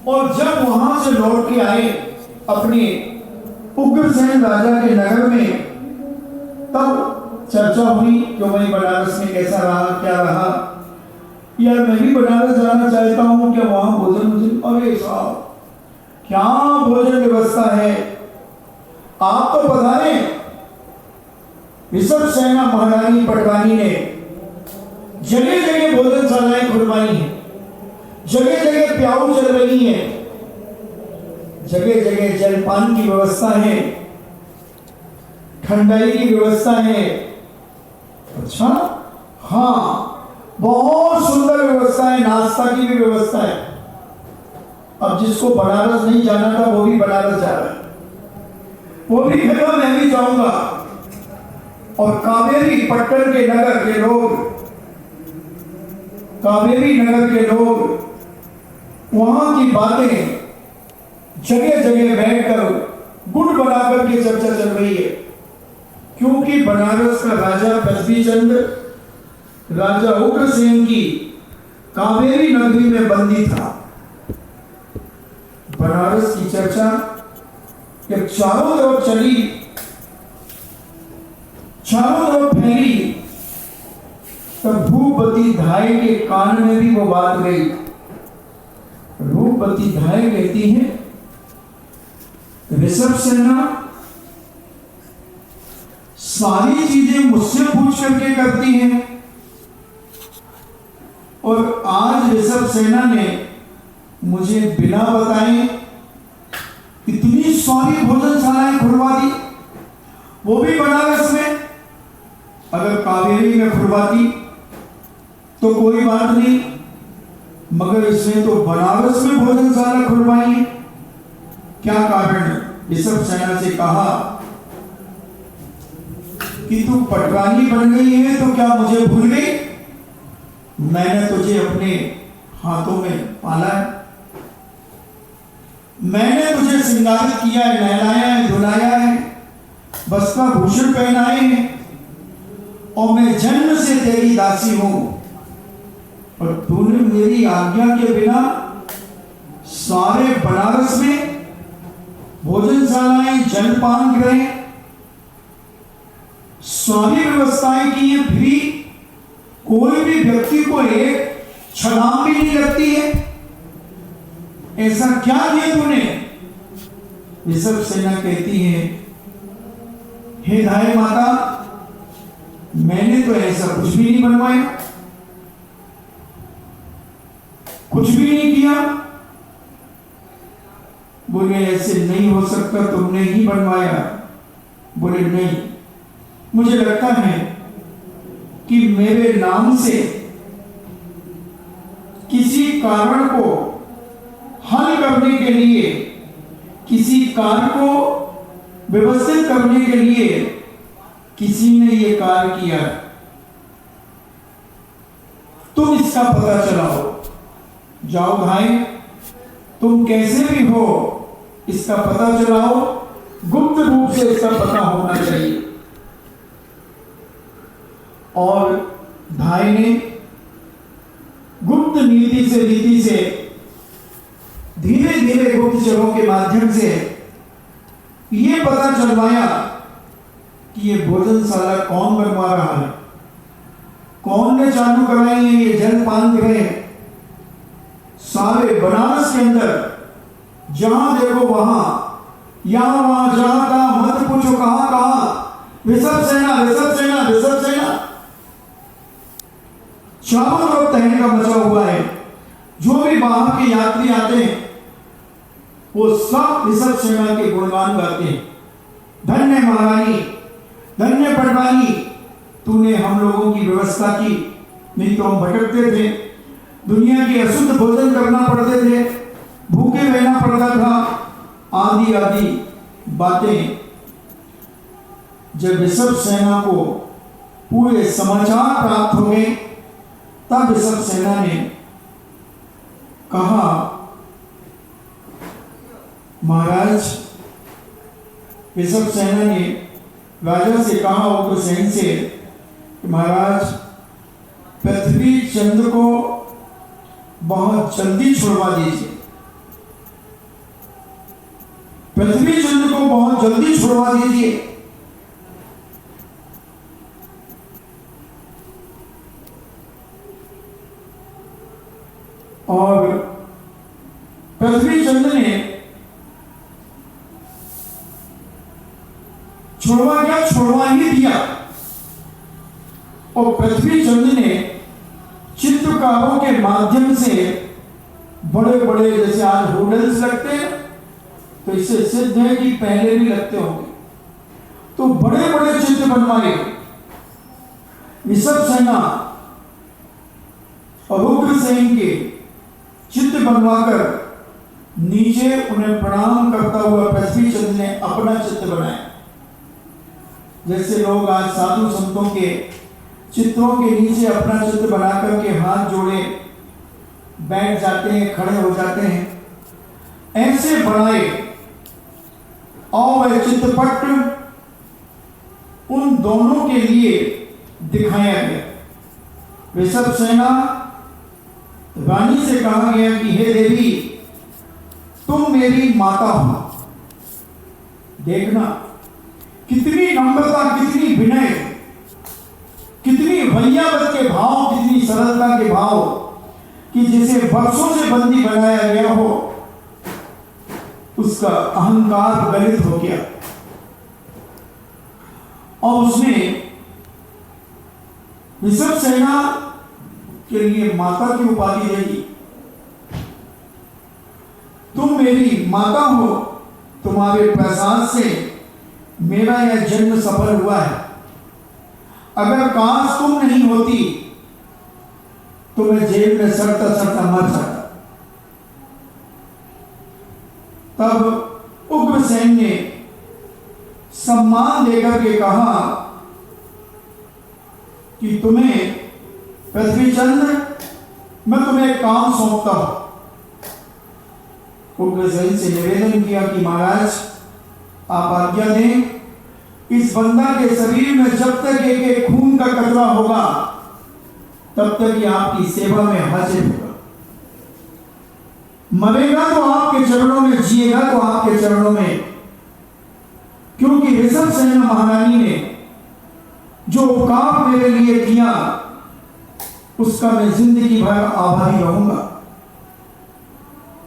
A: और जब वहां से लौट के आए अपने उग्रसेन राजा के नगर में, तब चर्चा हुई कि वही बनारस में कैसा रहा, क्या रहा। यार मैं भी बनारस जाना चाहता हूं, क्या वहां भोजन? अरे साहब, क्या भोजन व्यवस्था है! आप तो पधारे। ऋषभ सेना महारानी पटवानी ने जगह जगह भोजनशालाएं खुलवाई हैं, जगह जगह प्याऊ चल रही है, जगह जगह जलपान की व्यवस्था है, ठंडाई की व्यवस्था है। अच्छा, हाँ, बहुत सुंदर व्यवस्था है, नाश्ता की भी व्यवस्था है। अब जिसको बनारस नहीं जाना था वो भी बनारस जा रहा है, वो भी कहता मैं भी जाऊंगा। और कावेरी पट्टन के नगर के लोग, कावेरी नगर के लोग वहां की बातें जगह जगह बैठकर गुड़ बनाकर के चर्चा चल रही है। क्योंकि बनारस का राजा पृथ्वी चंद्र, राजा उग्रसेन की कावेरी नगरी में बंदी था। बनारस की चर्चा एक चारों तरफ चली, चारों तरफ फैली, तब भूपति धाय के कान में भी वो बात गई। भूपति धाय कहती है, ऋषभ सेना सारी चीजें मुझसे पूछ करके करती हैं, और आज ऋषभ सेना ने मुझे बिना बताए इतनी सारी भोजनशालाएं खुलवा दी, वो भी बनारस में। अगर कावेरी में खुलवाती तो कोई बात नहीं, मगर इसने तो बनारस में भोजनशाला खुलवाई है। क्या कारण है? ऋषभ सेना से कहा कि तू पटरानी बन गई है तो क्या मुझे भूल गई? मैंने तुझे अपने हाथों में पाला है, मैंने तुझे श्रृंगारित किया है, नहलाया है, धुलाया है, वस्त्र भूषण पहनाए हैं, और मैं जन्म से तेरी दासी हूं। और तूने मेरी आज्ञा के बिना सारे बनारस में भोजनशालाएं, जलपान गृह, सारी व्यवस्थाएं की है, फिर कोई भी व्यक्ति को एक छलांग भी नहीं लगती है। ऐसा क्या किया तूने? ऋषभ सेना कहती है, हे धाय माता, मैंने तो ऐसा कुछ भी नहीं बनवाया, कुछ भी नहीं किया। बोले ऐसे नहीं हो सकता, तुमने ही बनवाया। बोले नहीं, मुझे लगता है कि मेरे नाम से किसी कारण को हल करने के लिए, किसी कार्य को व्यवस्थित करने के लिए किसी ने ये कार्य किया। तुम इसका पता चलाओ, जाओ भाई, तुम कैसे भी हो इसका पता चलाओ, गुप्त रूप से इसका पता होना चाहिए। और भाई ने गुप्त नीति से धीरे धीरे गुप्तचरों के माध्यम से ये पता चलवाया कि ये भोजनशाला कौन बनवा रहा है, कौन ने चालू कराई है ये जलपान गृह। सारे बनारस के अंदर जहां देखो वहां, यहां वहां, जहां कहा मत पूछो, कहां ऋषभ सेना, ऋषभ सेना, ऋषभ सेना, चारों तरफ तहलका मचा हुआ है। जो भी बाहर के यात्री आते हैं वो सब ऋषभ सेना के गुणगान गाते हैं। धन्य महारानी, धन्य पटवानी, तूने हम लोगों की व्यवस्था की, नहीं तो हम भटकते थे, दुनिया के अशुद्ध भोजन करना पड़ते थे, भूखे रहना पड़ता था, आदि आदि बातें। जब ऋषभ सेना को पूरे समाचार प्राप्त हो गए, तब ऋषभ सेना ने कहा, महाराज, ऋषभ सेना ने राजा से कहा, उग्रसेन से, महाराज, पृथ्वी चंद्र को बहुत जल्दी छुड़वा दीजिए, पृथ्वी चंद्र को बहुत जल्दी छुड़वा दीजिए। और पृथ्वी चंद्र ने छुड़वा क्या, छुड़वा ही दिया। और पृथ्वी चंद्र ने चित्रकारों के माध्यम से बड़े बड़े, जैसे आज होटल्स लगते हैं, तो इससे सिद्ध है कि पहले भी लगते होंगे। तो बड़े बड़े चित्र बनवाए ऋषभ सेना और उग्रसेन के चित्र बनवाकर नीचे उन्हें प्रणाम करता हुआ पृथ्वी चंद्र ने अपना चित्र बनाया। जैसे लोग आज साधु संतों के चित्रों के नीचे अपना चित्र बनाकर के हाथ जोड़े बैठ जाते हैं, खड़े हो जाते हैं, ऐसे बनाए और वह चित्रपट उन दोनों के लिए दिखाया गया। ऋषभ सेना रानी से कहा गया कि हे देवी, तुम मेरी माता हो। देखना कितनी नम्रता, कितनी विनय, कितनी वैयावत के भाव, कितनी सरलता के भाव कि जिसे वर्षों से बंदी बनाया गया हो उसका अहंकार गलित हो गया और उसने ऋषभ सेना के लिए माता की उपाधि दे दी। तुम मेरी माता हो, तुम्हारे प्रसाद से मेरा यह जन्म सफल हुआ है। अगर काश तुम नहीं होती तो मैं जेल में सड़ता सड़ता मर जाता। तब उग्रसेन ने सम्मान देकर के कहा कि तुम्हें पृथ्वी चंद्र, मैं तुम्हें काम सौंपता हूं। उग्रसेन से निवेदन किया कि महाराज आप आज्ञा दें, इस बंदा के शरीर में जब तक एक खून का कतरा होगा तब तक ये आपकी सेवा में हाजिर होगा। मरेगा तो आपके चरणों में, जिएगा तो आपके चरणों में, क्योंकि ऋषभ सेना महारानी ने जो उपकार मेरे लिए किया उसका मैं जिंदगी भर आभारी रहूंगा।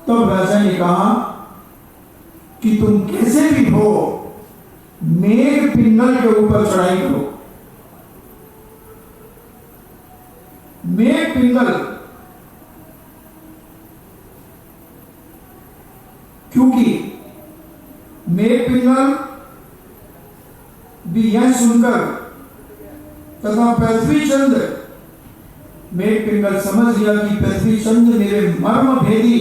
A: तब राजा ने कहा कि तुम कैसे भी हो मेघ पिंगल के ऊपर चढ़ाई करो। मेघ पिंगल, क्योंकि मेघ पिंगल भी यह सुनकर तथा पृथ्वी चंद्र, मेघ पिंगल समझ गया कि पृथ्वी चंद्र मेरे मर्म भेदी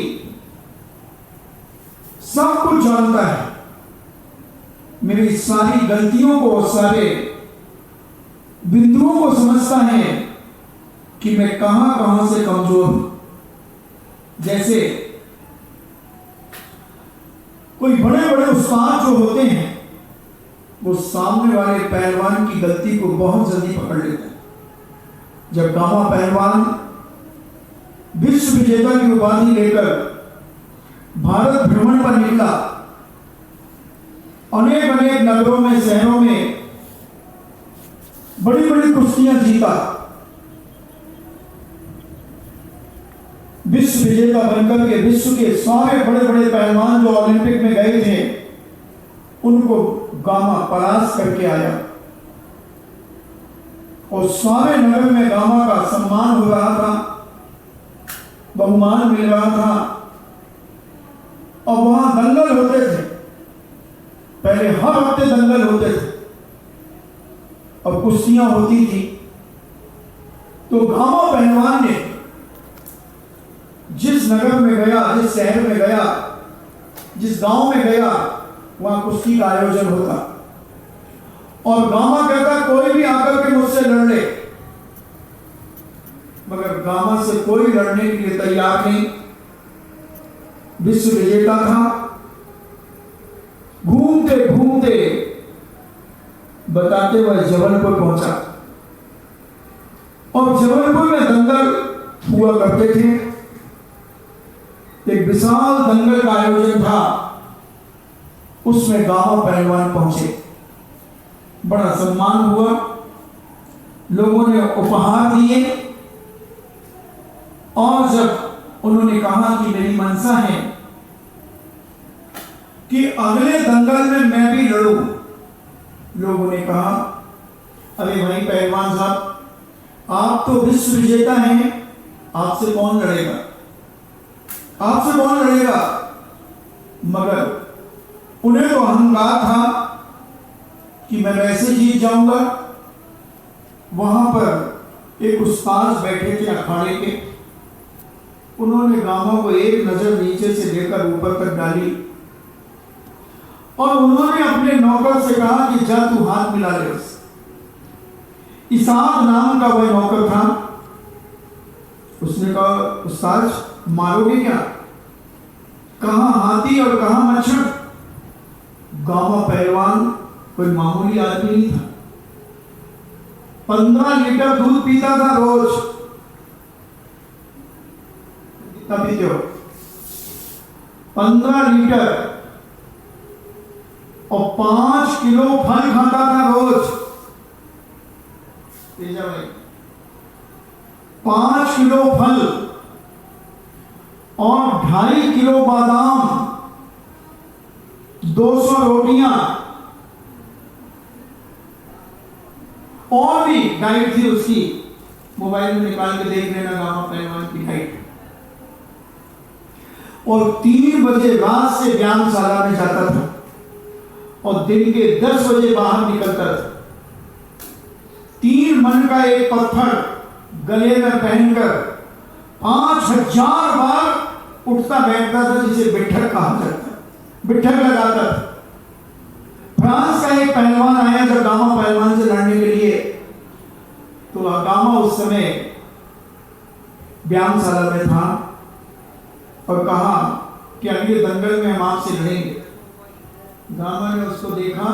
A: सब कुछ जानता है, मेरी सारी गलतियों को, सारे बिंदुओं को समझता है कि मैं कहां कहां से कमजोर हूं। जैसे कोई बड़े बड़े उस्ताद जो होते हैं वो सामने वाले पहलवान की गलती को बहुत जल्दी पकड़ लेते हैं। जब गामा पहलवान विश्व विजेता की उपाधि लेकर भारत भ्रमण पर निकला, अनेक अनेक नगरों में, शहरों में बड़ी बड़ी कुश्तियां जीता, विश्व विजेता बनकर के विश्व के सारे बड़े बड़े पहलवान जो ओलंपिक में गए थे उनको गामा परास्त करके आया और सारे नगर में गामा का सम्मान हो रहा था, बहुमान मिल रहा था और वहां दंगल होते थे। पहले हर हफ्ते दंगल होते थे और कुश्तियां होती थी। तो गामा पहलवान ने जिस नगर में गया, जिस शहर में गया, जिस गांव में गया, वहां कुश्ती का आयोजन होता और गामा कहता कोई भी आकर के मुझसे लड़ ले, मगर गामा से कोई लड़ने के लिए तैयार नहीं। विश्व विजेता था, घूमते घूमते बताते हुए जबलपुर पहुंचा और जबलपुर में दंगल हुआ करते थे। एक विशाल दंगल का आयोजन था, उसमें गामा पहलवान पहुंचे, बड़ा सम्मान हुआ, लोगों ने उपहार दिए और जब उन्होंने कहा कि मेरी मनसा है कि अगले दंगल में मैं भी लड़ूं, लोगों ने कहा अरे भाई पहलवान साहब, आप तो विश्व विजेता हैं, आपसे कौन लड़ेगा, आपसे कौन लड़ेगा। मगर उन्हें तो अहंकार था कि मैं वैसे जीत जाऊंगा। वहां पर एक उस्ताद बैठे थे अखाड़े के, उन्होंने गामों को एक नजर नीचे से लेकर ऊपर तक डाली और उन्होंने अपने नौकर से कहा कि जा तू हाथ मिला ले उससे। इसाक नाम का वह नौकर था। उसने कहा उस्ताद मारोगे क्या? कहां हाथी और कहां मच्छर। गामा पहलवान कोई मामूली आदमी नहीं था। 15 लीटर दूध पीता था रोज। कितना पीते हो? 15 लीटर और 5 किलो फल खाता था रोज। तेजा भाई 5 किलो फल और 2.5 किलो बादाम, 200 रोटियां और भी डाइट थी उसकी। मोबाइल में निकाल के देख लेना गामा पहलवान की डाइट। और 3 बजे रात से व्यायामशाला में जाता था और दिन के 10 बजे बाहर निकलता था। 3 मन का एक पत्थर गले में पहनकर 5000 बार उठता बैठता था, जिसे बिठक कहा जाता है। बिठक लगाता था। फ्रांस का एक पहलवान आया जब गामा पहलवान से लड़ने के लिए, तो गामा उस समय व्यायामशाला में था और कहा कि अगले दंगल में हम आपसे लड़ेंगे। गामा ने उसको देखा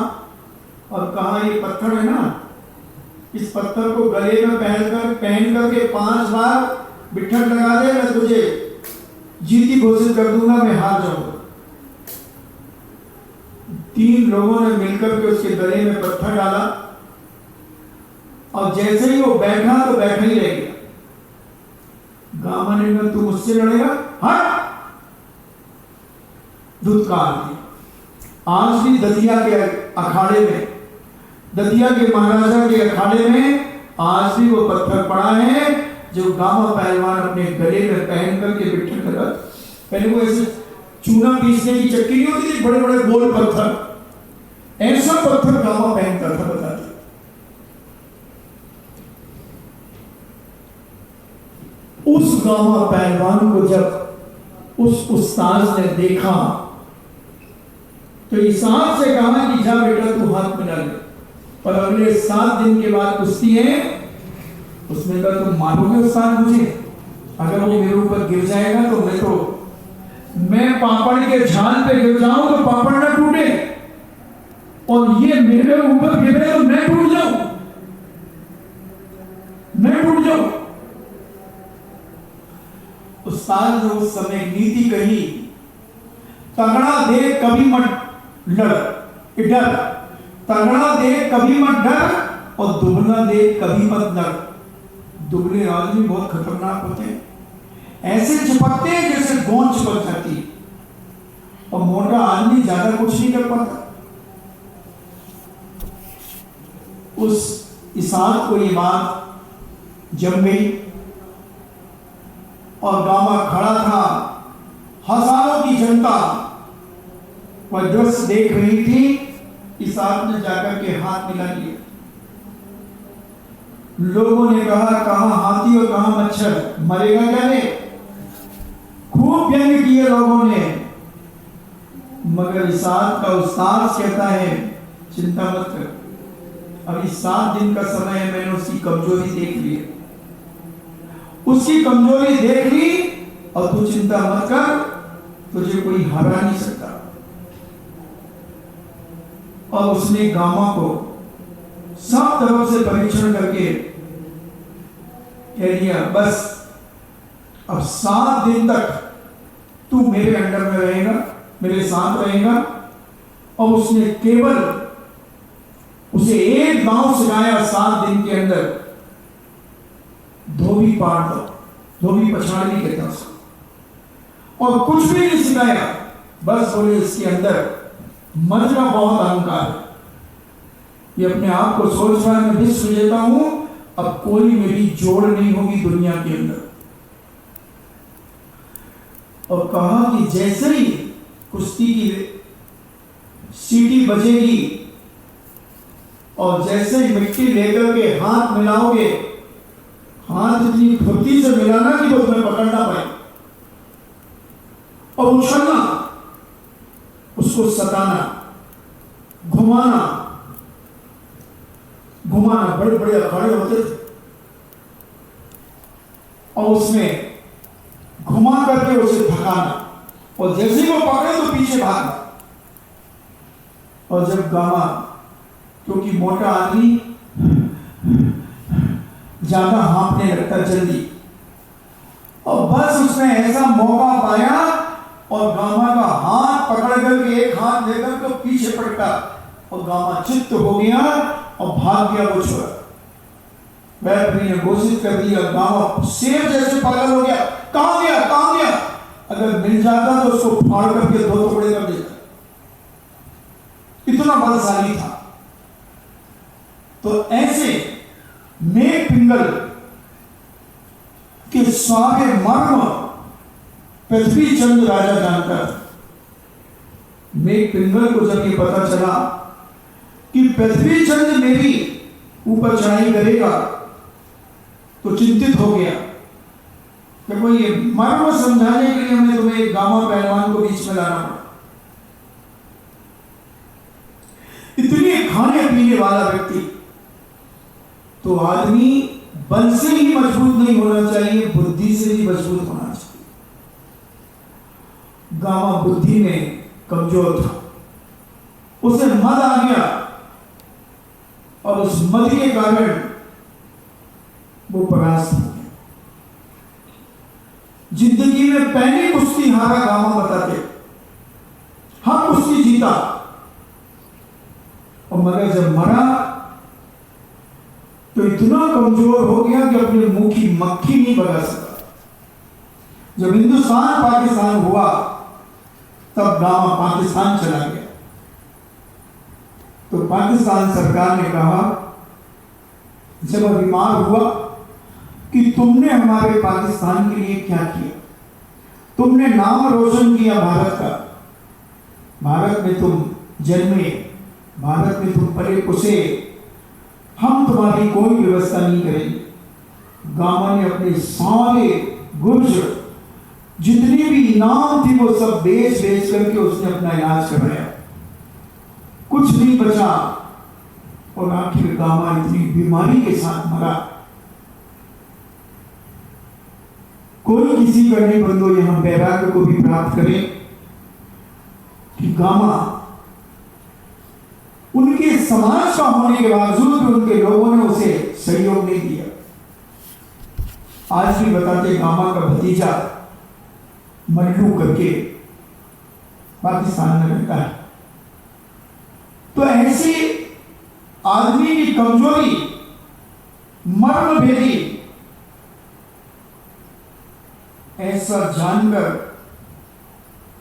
A: और कहा ये पत्थर है ना, इस पत्थर को गले में पहन करके 5 बार बिठक लगा दे, मैं तुझे जीती घोषित कर दूंगा, मैं हार जाऊंगा। 3 लोगों ने मिलकर के उसके गले में पत्थर डाला और जैसे ही वो बैठा तो बैठा ही रह गया। गामा ने कहा तू मुझसे लड़ेगा? हट! धुतकार दिया। आज भी दतिया के अखाड़े में, दतिया के महाराजा के अखाड़े में आज भी वो पत्थर पड़ा है जो गामा पहलवान अपने गले में पहन करके बिठक लगा। पहले वो ऐसे चूना पीसने की चक्की नहीं होती थी, बड़े बड़े गोल पत्थर, ऐसा पत्थर गामा पहनता था। बता दिया उस गामा पहलवान को जब उस उस्ताद ने देखा तो इसाक से कहा कि जा बेटा तू हाथ मिला ले। पर अगले 7 दिन के बाद कुश्ती है, उसने कहा तुम मारोगे उस्ताद मुझे? अगर वो मेरे ऊपर गिर जाएगा तो मैं पापड़ के झाल पे गिर जाऊं तो पापड़ ना टूटे, और ये मेरे ऊपर गिरे तो मैं टूट जाऊं। उस्ताद ने उस समय नीति कही, तगड़ा दे कभी मत डर, तगड़ा दे कभी मत डर और दुबला दे कभी मत डर। दुबले आदमी बहुत खतरनाक होते हैं, ऐसे चिपकते हैं जैसे गोंद चिपक जाती है, और मोटा आदमी ज्यादा कुछ नहीं कर पाता। उस इसाक को ये बात जम गई और गामा खड़ा था, हजारों की जनता वह दृश्य देख रही थी। इसाक ने जाकर के हाथ मिला लिया। लोगों ने कहा कहां हाथी और कहां मच्छर, मरेगा क्या रे? खूब व्यंग किए लोगों ने, मगर इसाक का उस्ताद कहता है चिंता मत कर, अभी 7 दिन का समय है, मैंने उसकी कमजोरी देख ली है, उसकी कमजोरी देख ली और तू चिंता मत कर, तुझे कोई हरा नहीं सकता। और उसने गामा को सब तरफ से परीक्षण करके कह दिया बस अब 7 दिन तक तू मेरे अंडर में रहेगा, मेरे साथ रहेगा। और उसने केवल उसे एक गांव सिखाया 7 दिन के अंदर, धोबी पाड़ दो, धोबी पछाड़ भी कहता उसको, और कुछ भी नहीं सिखाया। बस बोले इसके अंदर मन का बहुत अहंकार है, ये अपने आप को सोच रहा है मैं विश्व विजेता हूं, अब कोई मेरी जोड़ नहीं होगी दुनिया के अंदर। और कहा कि जैसे ही कुश्ती की सीटी बजेगी और जैसे ही मिट्टी लेकर के हाथ मिलाओगे, हाथ इतनी फुर्ती से मिलाना कि वो तुम्हें पकड़ना पाए और उछलना, उसको सताना, घुमाना। बड़े बड़े अखाड़े होते थे और उसमें घुमा करके उसे थकाना और जैसे ही वो पकड़े तो पीछे भागना। और जब गामा, क्योंकि मोटा आदमी ज्यादा हाँफने लगता जल्दी, और बस उसने ऐसा मौका पाया और गामा का हाथ पकड़ करके एक हाथ लेकर तो पीछे पटका और गामा चित्त हो गया और भाग गया वो छोरा। बैटरी ने घोषित कर दिया, गामा शेर जैसे पागल हो गया, कहां गया कहां गया। अगर मिल जाता तो उसको फाड़ करके दो टुकड़े कर देता, इतना बलशाली था। तो ऐसे मेघ पिंगल के सारे मर्म पृथ्वी चंद राजा जानता था। मेघ पिंगल को जब ये पता चला कि पृथ्वी चंद मेरी ऊपर चढ़ाई करेगा तो चिंतित हो गया। देखो ये मर्म समझाने के लिए हमने तुम्हें एक गामा पहलवान को बीच में लाना पड़ा। इतने खाने पीने वाला व्यक्ति तो आदमी बल से ही मजबूत नहीं होना चाहिए, बुद्धि से भी मजबूत होना चाहिए। गामा बुद्धि में कमजोर था, उसे मद आ गया और उस मद के कारण वो परास्त हो गया। जिंदगी में पहली कुश्ती हारा गामा बताते, हाँ कुश्ती जीता, और मगर जब मरा तो इतना कमजोर हो गया कि अपने मुंह की मक्खी नहीं भगा सका। जब हिंदुस्तान पाकिस्तान हुआ तब गामा पाकिस्तान चला गया। तो पाकिस्तान सरकार ने कहा, जब बीमार हुआ, कि तुमने हमारे पाकिस्तान के लिए क्या किया, तुमने नाम रोशन किया भारत का, भारत में तुम जन्मे, भारत में तुम पले पुसे, हम तुम्हारी कोई व्यवस्था नहीं करेंगे। गामा ने अपने सारे गुर्ज जितनी भी इनाम थी वो सब बेच बेच करके उसने अपना इलाज कराया, कुछ नहीं बचा और आखिर गामा इतनी बीमारी के साथ मरा। कोई किसी का नहीं बंदो यहां बैराग को भी प्राप्त करे कि गामा उनके समाज का होने के बावजूद भी उनके लोगों ने उसे सहयोग नहीं दिया। आज भी बताते, गामा का भतीजा मल्लू करके पाकिस्तान में रहता है। तो ऐसी आदमी की कमजोरी मर्म भेदी, ऐसा जानकर,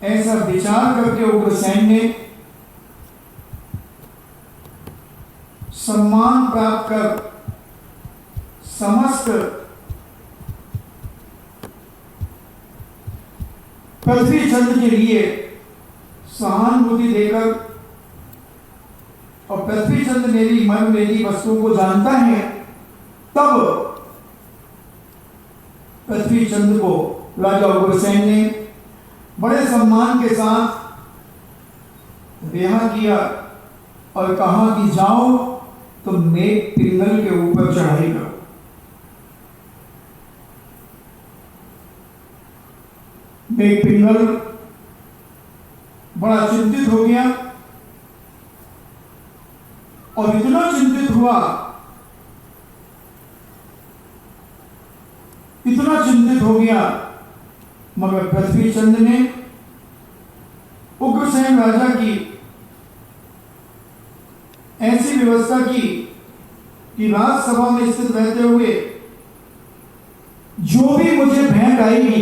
A: ऐसा विचार करके उग्रसेन ने सम्मान प्राप्त कर समस्त पृथ्वी चंद के लिए सहानुभूति देकर, और पृथ्वी चंद मेरी मन मेरी वस्तुओं को जानता है, तब पृथ्वी चंद को राजा उग्रसेन ने बड़े सम्मान के साथ रिहा किया और कहा कि जाओ तुम मेघ पिंगल के ऊपर चढ़ाई करो। मेघ पिंगल बड़ा चिंतित हो गया और इतना चिंतित हुआ, इतना चिंतित हो गया, मगर पृथ्वी चंद ने उग्रसेन राजा की ऐसी व्यवस्था की कि राजसभा में स्थित रहते हुए जो भी मुझे भेंट आएगी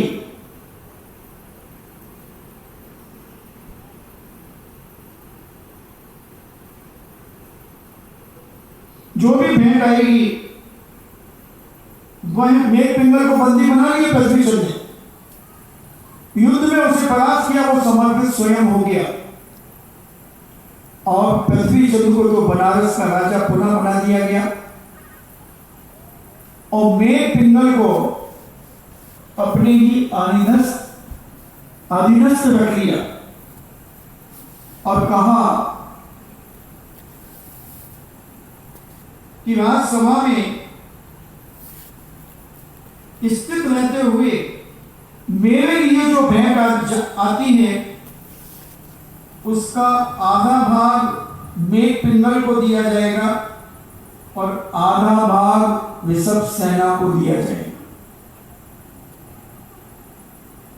A: वह मेघ पिंगल को बंदी बना लिया पृथ्वी चंद ने। युद्ध में उसे परास्त किया, वो समर्पित स्वयं हो गया और पृथ्वी चंद्र को तो बनारस का राजा पुनः बना दिया गया और मेघ पिंगल को अपने ही अधीनस्थ रख लिया और कहा कि राजसभा में स्थित रहते हुए मेरे लिए जो भेंट आती है उसका आधा भाग मेघ पिंगल को दिया जाएगा और आधा भाग ऋषभ सेना को दिया जाएगा।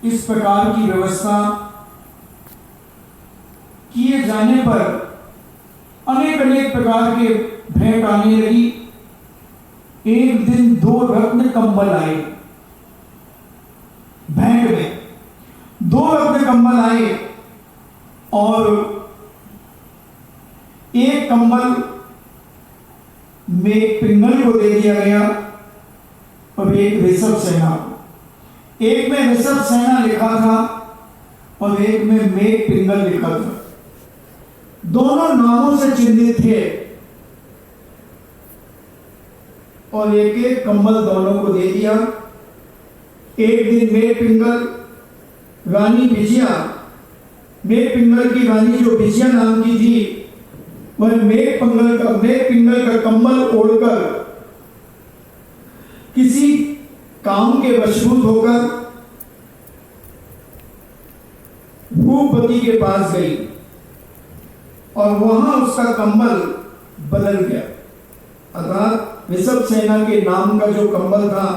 A: इस प्रकार की व्यवस्था किए जाने पर अनेक अनेक प्रकार के भेंट आने लगी। एक दिन 2 रत्न कंबल आए, भेंट में 2 रत्न कंबल आए और एक कंबल मेघ पिंगल को दे दिया गया और एक ऋषभ सेना को। एक में ऋषभ सेना लिखा था और एक में मेघ पिंगल लिखा था। दोनों नामों से चिन्हित थे और एक एक कंबल दोनों को दे दिया। एक दिन मेघ पिंगल रानी विजया, मेघ पिंगल की रानी जो विजया नाम की थी, वह मेघ पिंगल का कंबल ओढ़कर किसी काम के वशीभूत होकर भूपति के पास गई और वहां उसका कंबल बदल गया। अर्थात ऋषभ सेना के नाम का जो कंबल था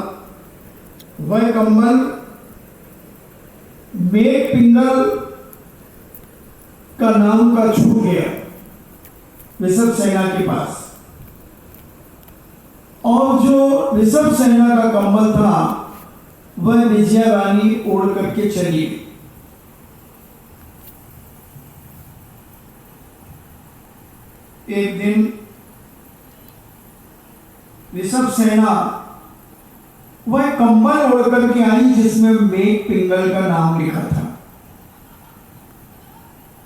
A: वह कंबल मेघ पिंगल का नाम का छूट गया ऋषभ सेना के पास और जो ऋषभ सेना का कंबल था वह विजया रानी ओढ़ करके चली गई। एक दिन ऋषभ सेना वह कंबल ओढ़ करके आई जिसमें मेघ पिंगल का नाम लिखा था।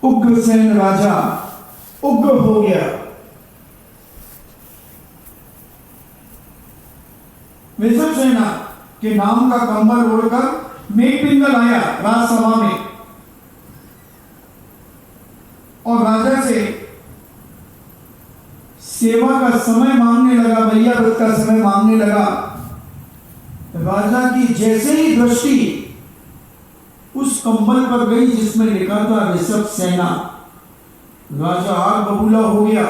A: उग्रसेन राजा उग्र हो गया। ऋषभ सेना के नाम का कंबल ओढ़कर मेघ पिंगल आया राजसभा में और राजा से सेवा का समय मांगने लगा, भैया व्रत का समय मांगने लगा। राजा की जैसे ही दृष्टि उस कंबल पर गई जिसमें लिखा था ऋषभ सेना, राजा आग बबूला हो गया,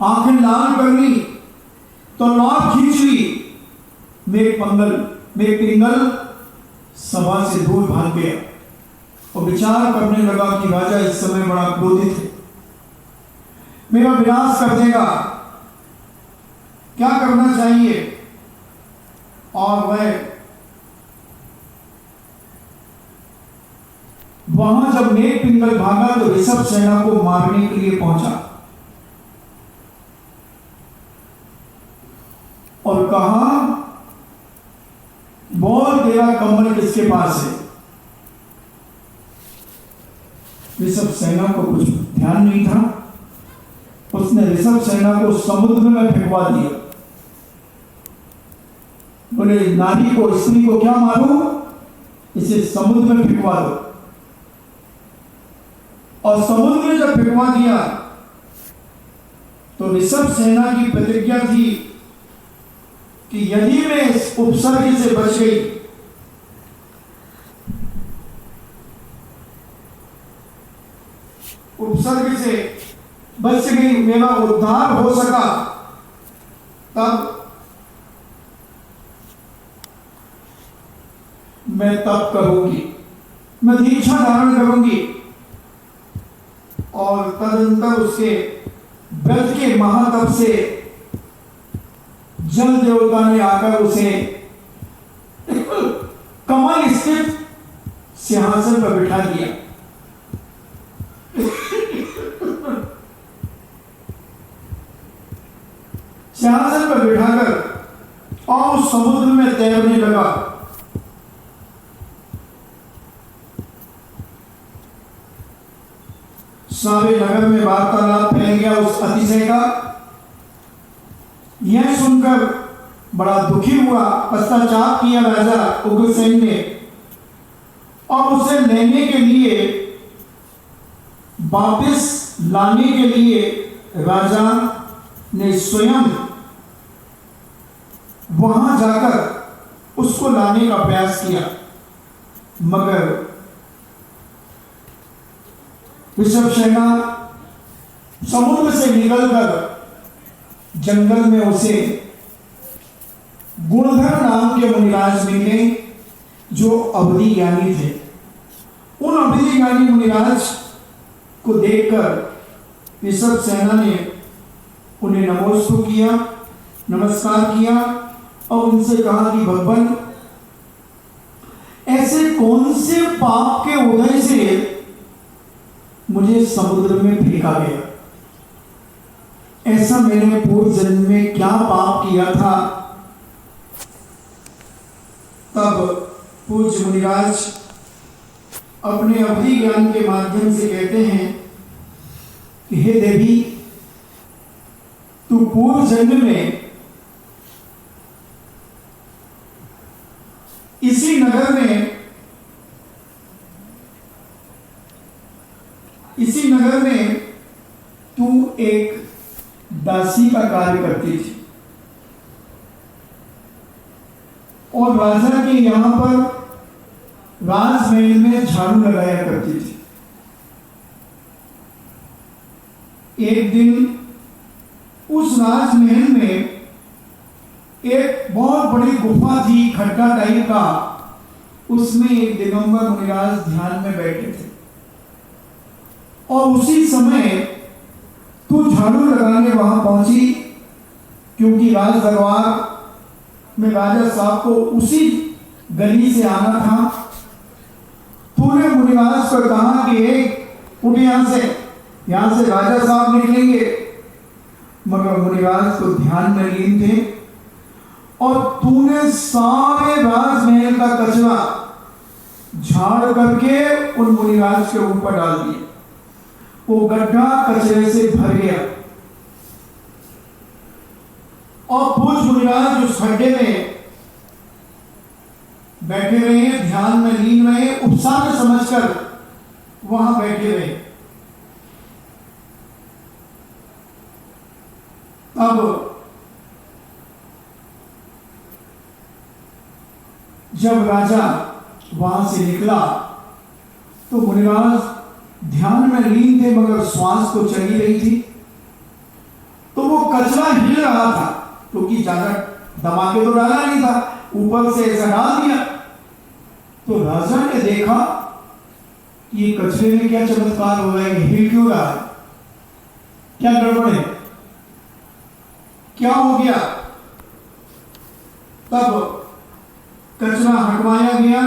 A: आंखें लाल कर ली, तलवार खींच ली। मेघ पिंगल सभा से दूर भाग गया और विचार करने लगा कि राजा इस समय बड़ा क्रोधित है, मेरा विनाश कर देगा, क्या करना चाहिए। और वहां जब मेघ पिंगल भागा तो ऋषभ सेना को मारने के लिए पहुंचा और कहा, बोल तेरा कंबल किसके पास है। ऋषभ सेना को कुछ ध्यान नहीं था, उसने ऋषभ सेना को समुद्र में फेंकवा दिया। बोले नारी को, स्त्री को क्या मारो, इसे समुद्र में फेंकवा दो। और समुद्र में जब फेंकवा दिया तो ऋषभ सेना की प्रतिज्ञा थी कि यदि मैं इस उपसर्ग से बच गई मेरा उद्धार हो सका, तब मैं तप करूंगी, मैं दीक्षा धारण करूंगी। और तदनंतर उसके व्रत के महातप से जल देवता ने आकर उसे कमल स्थित सिंहासन पर बिठा दिया। सिंहासन पर बिठाकर और उस समुद्र में तैरने लगा। सारे नगर में वार्तालाप फैल गया उस अतिशय का। यह सुनकर बड़ा दुखी हुआ, पश्चाताप किया राजा उग्रसेन ने और उसे लेने के लिए, वापस लाने के लिए राजा ने स्वयं वहां जाकर उसको लाने का प्रयास किया, मगर विषभसेना समुद्र से निकलकर जंगल में उसे गुणधर नाम के मुनिराज मिले, जो अवधि ज्ञानी थे। उन अवधि ज्ञानी मुनिराज को देखकर विषभसेना ने उन्हें नमस्कार किया और उनसे कहा कि भगवान, ऐसे कौन से पाप के उदय से मुझे समुद्र में फेंका गया? ऐसा मैंने पूर्व जन्म में क्या पाप किया था? तब पूज्य मुनिराज अपने अवधि ज्ञान के माध्यम से कहते हैं कि हे देवी, तू पूर्व जन्म में इसी नगर में तू एक दासी का कार्य करती थी और राजा के यहां पर राजमहल में झाड़ू लगाया करती थी। एक दिन उस राजमहल में एक बहुत बड़ी गुफा थी, खड्डा टाइप का। उसमें एक दिगंबर मुनिराज ध्यान में बैठे थे और उसी समय तू झाड़ू लगाने वहां पहुंची, क्योंकि राज दरबार में राजा साहब को उसी गली से आना था। तूने मुनिराज को कहा कि एक उठ यहां से राजा साहब निकलेंगे, मगर मुनिराज तो ध्यान में लीन थे और तूने सारे राजमहल का कचरा झाड़ करके उन मुनिराज के ऊपर डाल दिया। वो गड्ढा कचरे से भर गया और पूज्य मुनिराज उस खड्डे में बैठे रहे, ध्यान में लीन रहे, उपसार समझकर वहां बैठे रहे। अब जब राजा वहां से निकला तो मुनिराज ध्यान में लीन थे, मगर श्वास तो चली रही थी। तो वो कचरा हिल रहा था, क्योंकि ज्यादा दबा के तो डाला नहीं था, ऊपर से ऐसा डाल दिया। तो राजा ने देखा ये कचरे में क्या चमत्कार हो रहा है, हिल क्यों रहा है, क्या गड़बड़ है, क्या हो गया? तब कचरा हटवाया गया।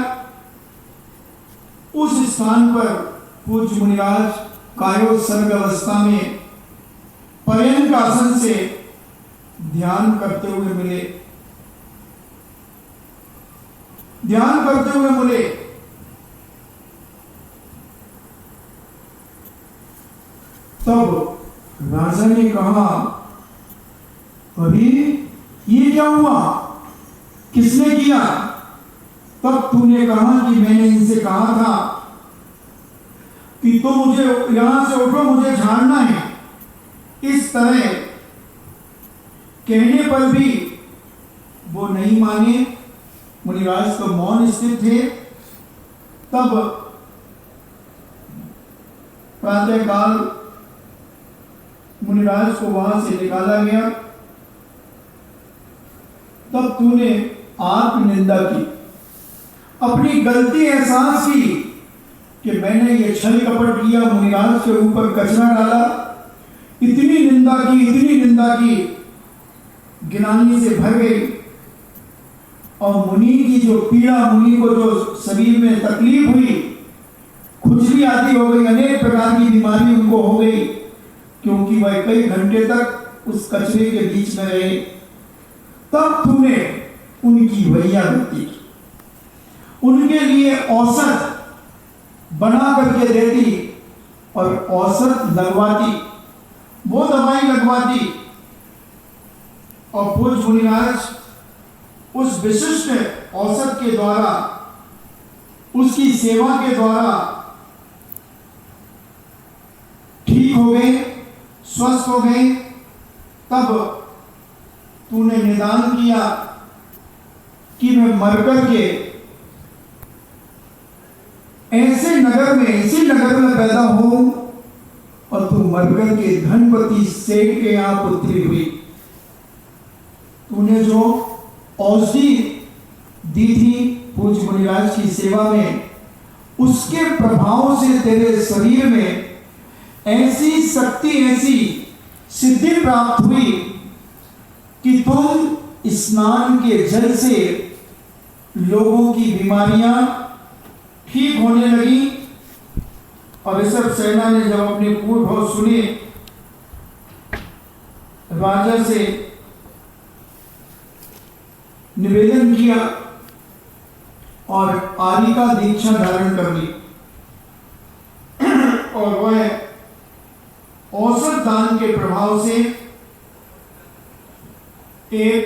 A: उस स्थान पर पूज्य मुनिराज कायोत्सर्ग अवस्था में पर्यंक आसन से ध्यान करते हुए मिले। तब राजा ने कहा, अभी ये क्या हुआ, किसने किया? तब तूने कहा कि मैंने इनसे कहा था कि तो मुझे यहां से उठो, मुझे झाड़ना है। इस तरह कहने पर भी वो नहीं माने, मुनिराज तो मौन स्थित थे। तब प्रातःकाल मुनिराज को वहां से निकाला गया। तब तूने आत्म निंदा की, अपनी गलती एहसास की कि मैंने ये छल कपट किया, मुनिराज के ऊपर कचरा डाला, इतनी निंदा की, गिनानी से भर गई। और मुनि की जो पीड़ा, मुनि को जो शरीर में तकलीफ हुई, खुजली आती हो गई, अनेक प्रकार की बीमारी उनको हो गई, क्योंकि वह कई घंटे तक उस कचरे के बीच में रहे। तब तूने उनकी वैया गति की, उनके लिए औसत बना करके देती और औषध लगवाती, वो दवाई लगवाती, और पूज्य मुनिराज उस विशिष्ट औषध के द्वारा, उसकी सेवा के द्वारा ठीक हो गए, स्वस्थ हो गए। तब तूने निदान किया कि मैं मरकर के ऐसे नगर में, इसी नगर में पैदा हूं, और तू मरकर के धनपति सेठ के यहां पुत्री हुई। तूने जो औषधि दी थी पूज्य मुनिराज की सेवा में, उसके प्रभाव से तेरे शरीर में ऐसी शक्ति, ऐसी सिद्धि प्राप्त हुई कि तुम स्नान के जल से लोगों की बीमारियां ठीक होने लगी। और ऋषभ सेना ने जब अपने पूर्व सुने, राजा से निवेदन किया और आर्य का दीक्षा धारण कर ली, और वह औषध दान के प्रभाव से एक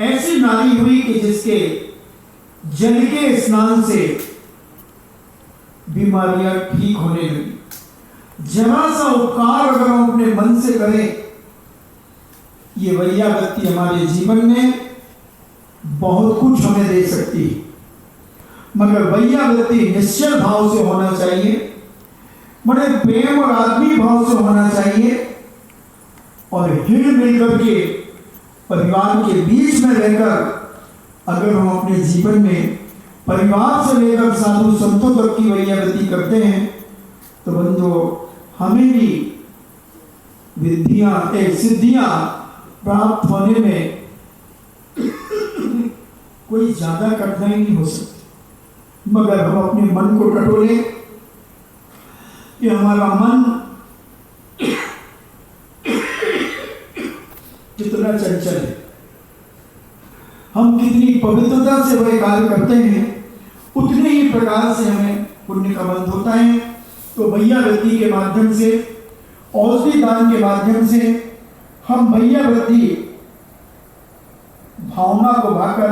A: ऐसी नारी हुई कि जिसके जल के स्नान से बीमारियां ठीक होने लगी। जरा सा उपकार अगर हम अपने मन से करें, ये वैयागति हमारे जीवन में बहुत कुछ हमें दे सकती है, मगर वैयागति निश्चल भाव से होना चाहिए, बड़े प्रेम और आत्मीय भाव से होना चाहिए, और हिल मिलकर के परिवार के बीच में रहकर अगर हम अपने जीवन में परिवार से लेकर साधु संतों तक की वैयागति करते हैं, तो बंधु हमें भी सिद्धियां प्राप्त होने में कोई ज्यादा कठिनाई नहीं हो सकती। मगर हम अपने मन को टटोले कि हमारा मन कितना चंचल है, हम कितनी पवित्रता से वह कार्य करते हैं, उतने ही प्रकार से हमें पुण्य का बंध होता है। तो वैयागति के माध्यम से, औषधि दान के माध्यम से हम वैयागति भावना को भाकर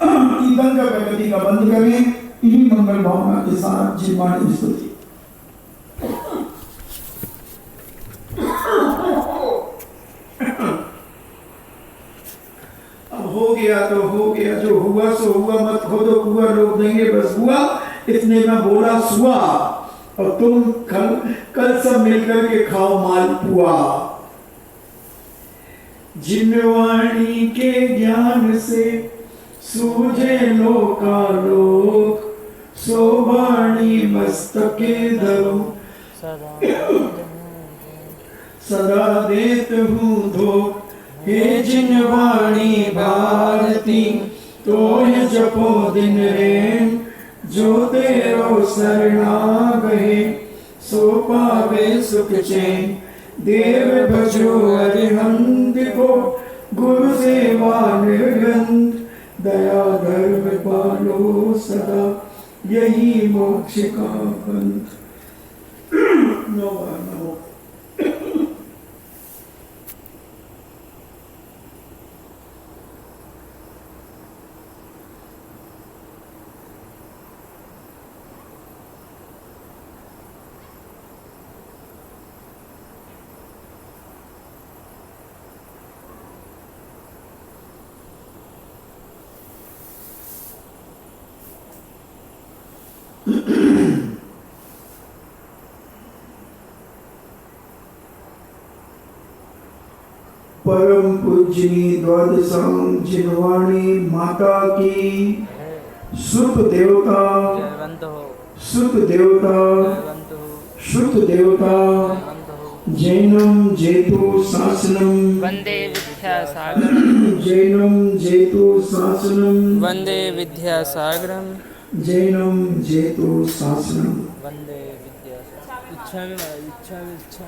A: ईंधन का प्रगति का बंद करें। इन्हीं मंगल भावना के साथ जीवानी स्तुति। अब हो गया तो हो गया, जो हुआ सो हुआ, मत खोदो कुआ, लोग देंगे बस हुआ, इतने में बोला सुआ, और तुम कल सब मिलकर के खाओ मालपुआ। जिनवाणी के ज्ञान से सूझे लोकालोक, सोवाणी मस्तके धरो सदा देत हूँ धोख। हे जिनवाणी भारती तोय जपो दिन रैन, जो तेरो शरणा गए सो पावे सुख चैन। देव भजो अरिहंत को गुरु सेवा निर्गंध, दया धर्म पालो सदा यही मोक्ष का पंथ। नमो परम पूजनी द्वादशांग जिनवाणी माता की सुत देवता, सुत देवता, सुत देवता, जैनम जेतु शासनम
C: वंदे विद्यासागरम,
A: जैनम जेतु शासनम
C: वंदे विद्यासागरम,
A: जैनम जेतु शासनम।
C: वंदे विद्यासागरम। इच्छा में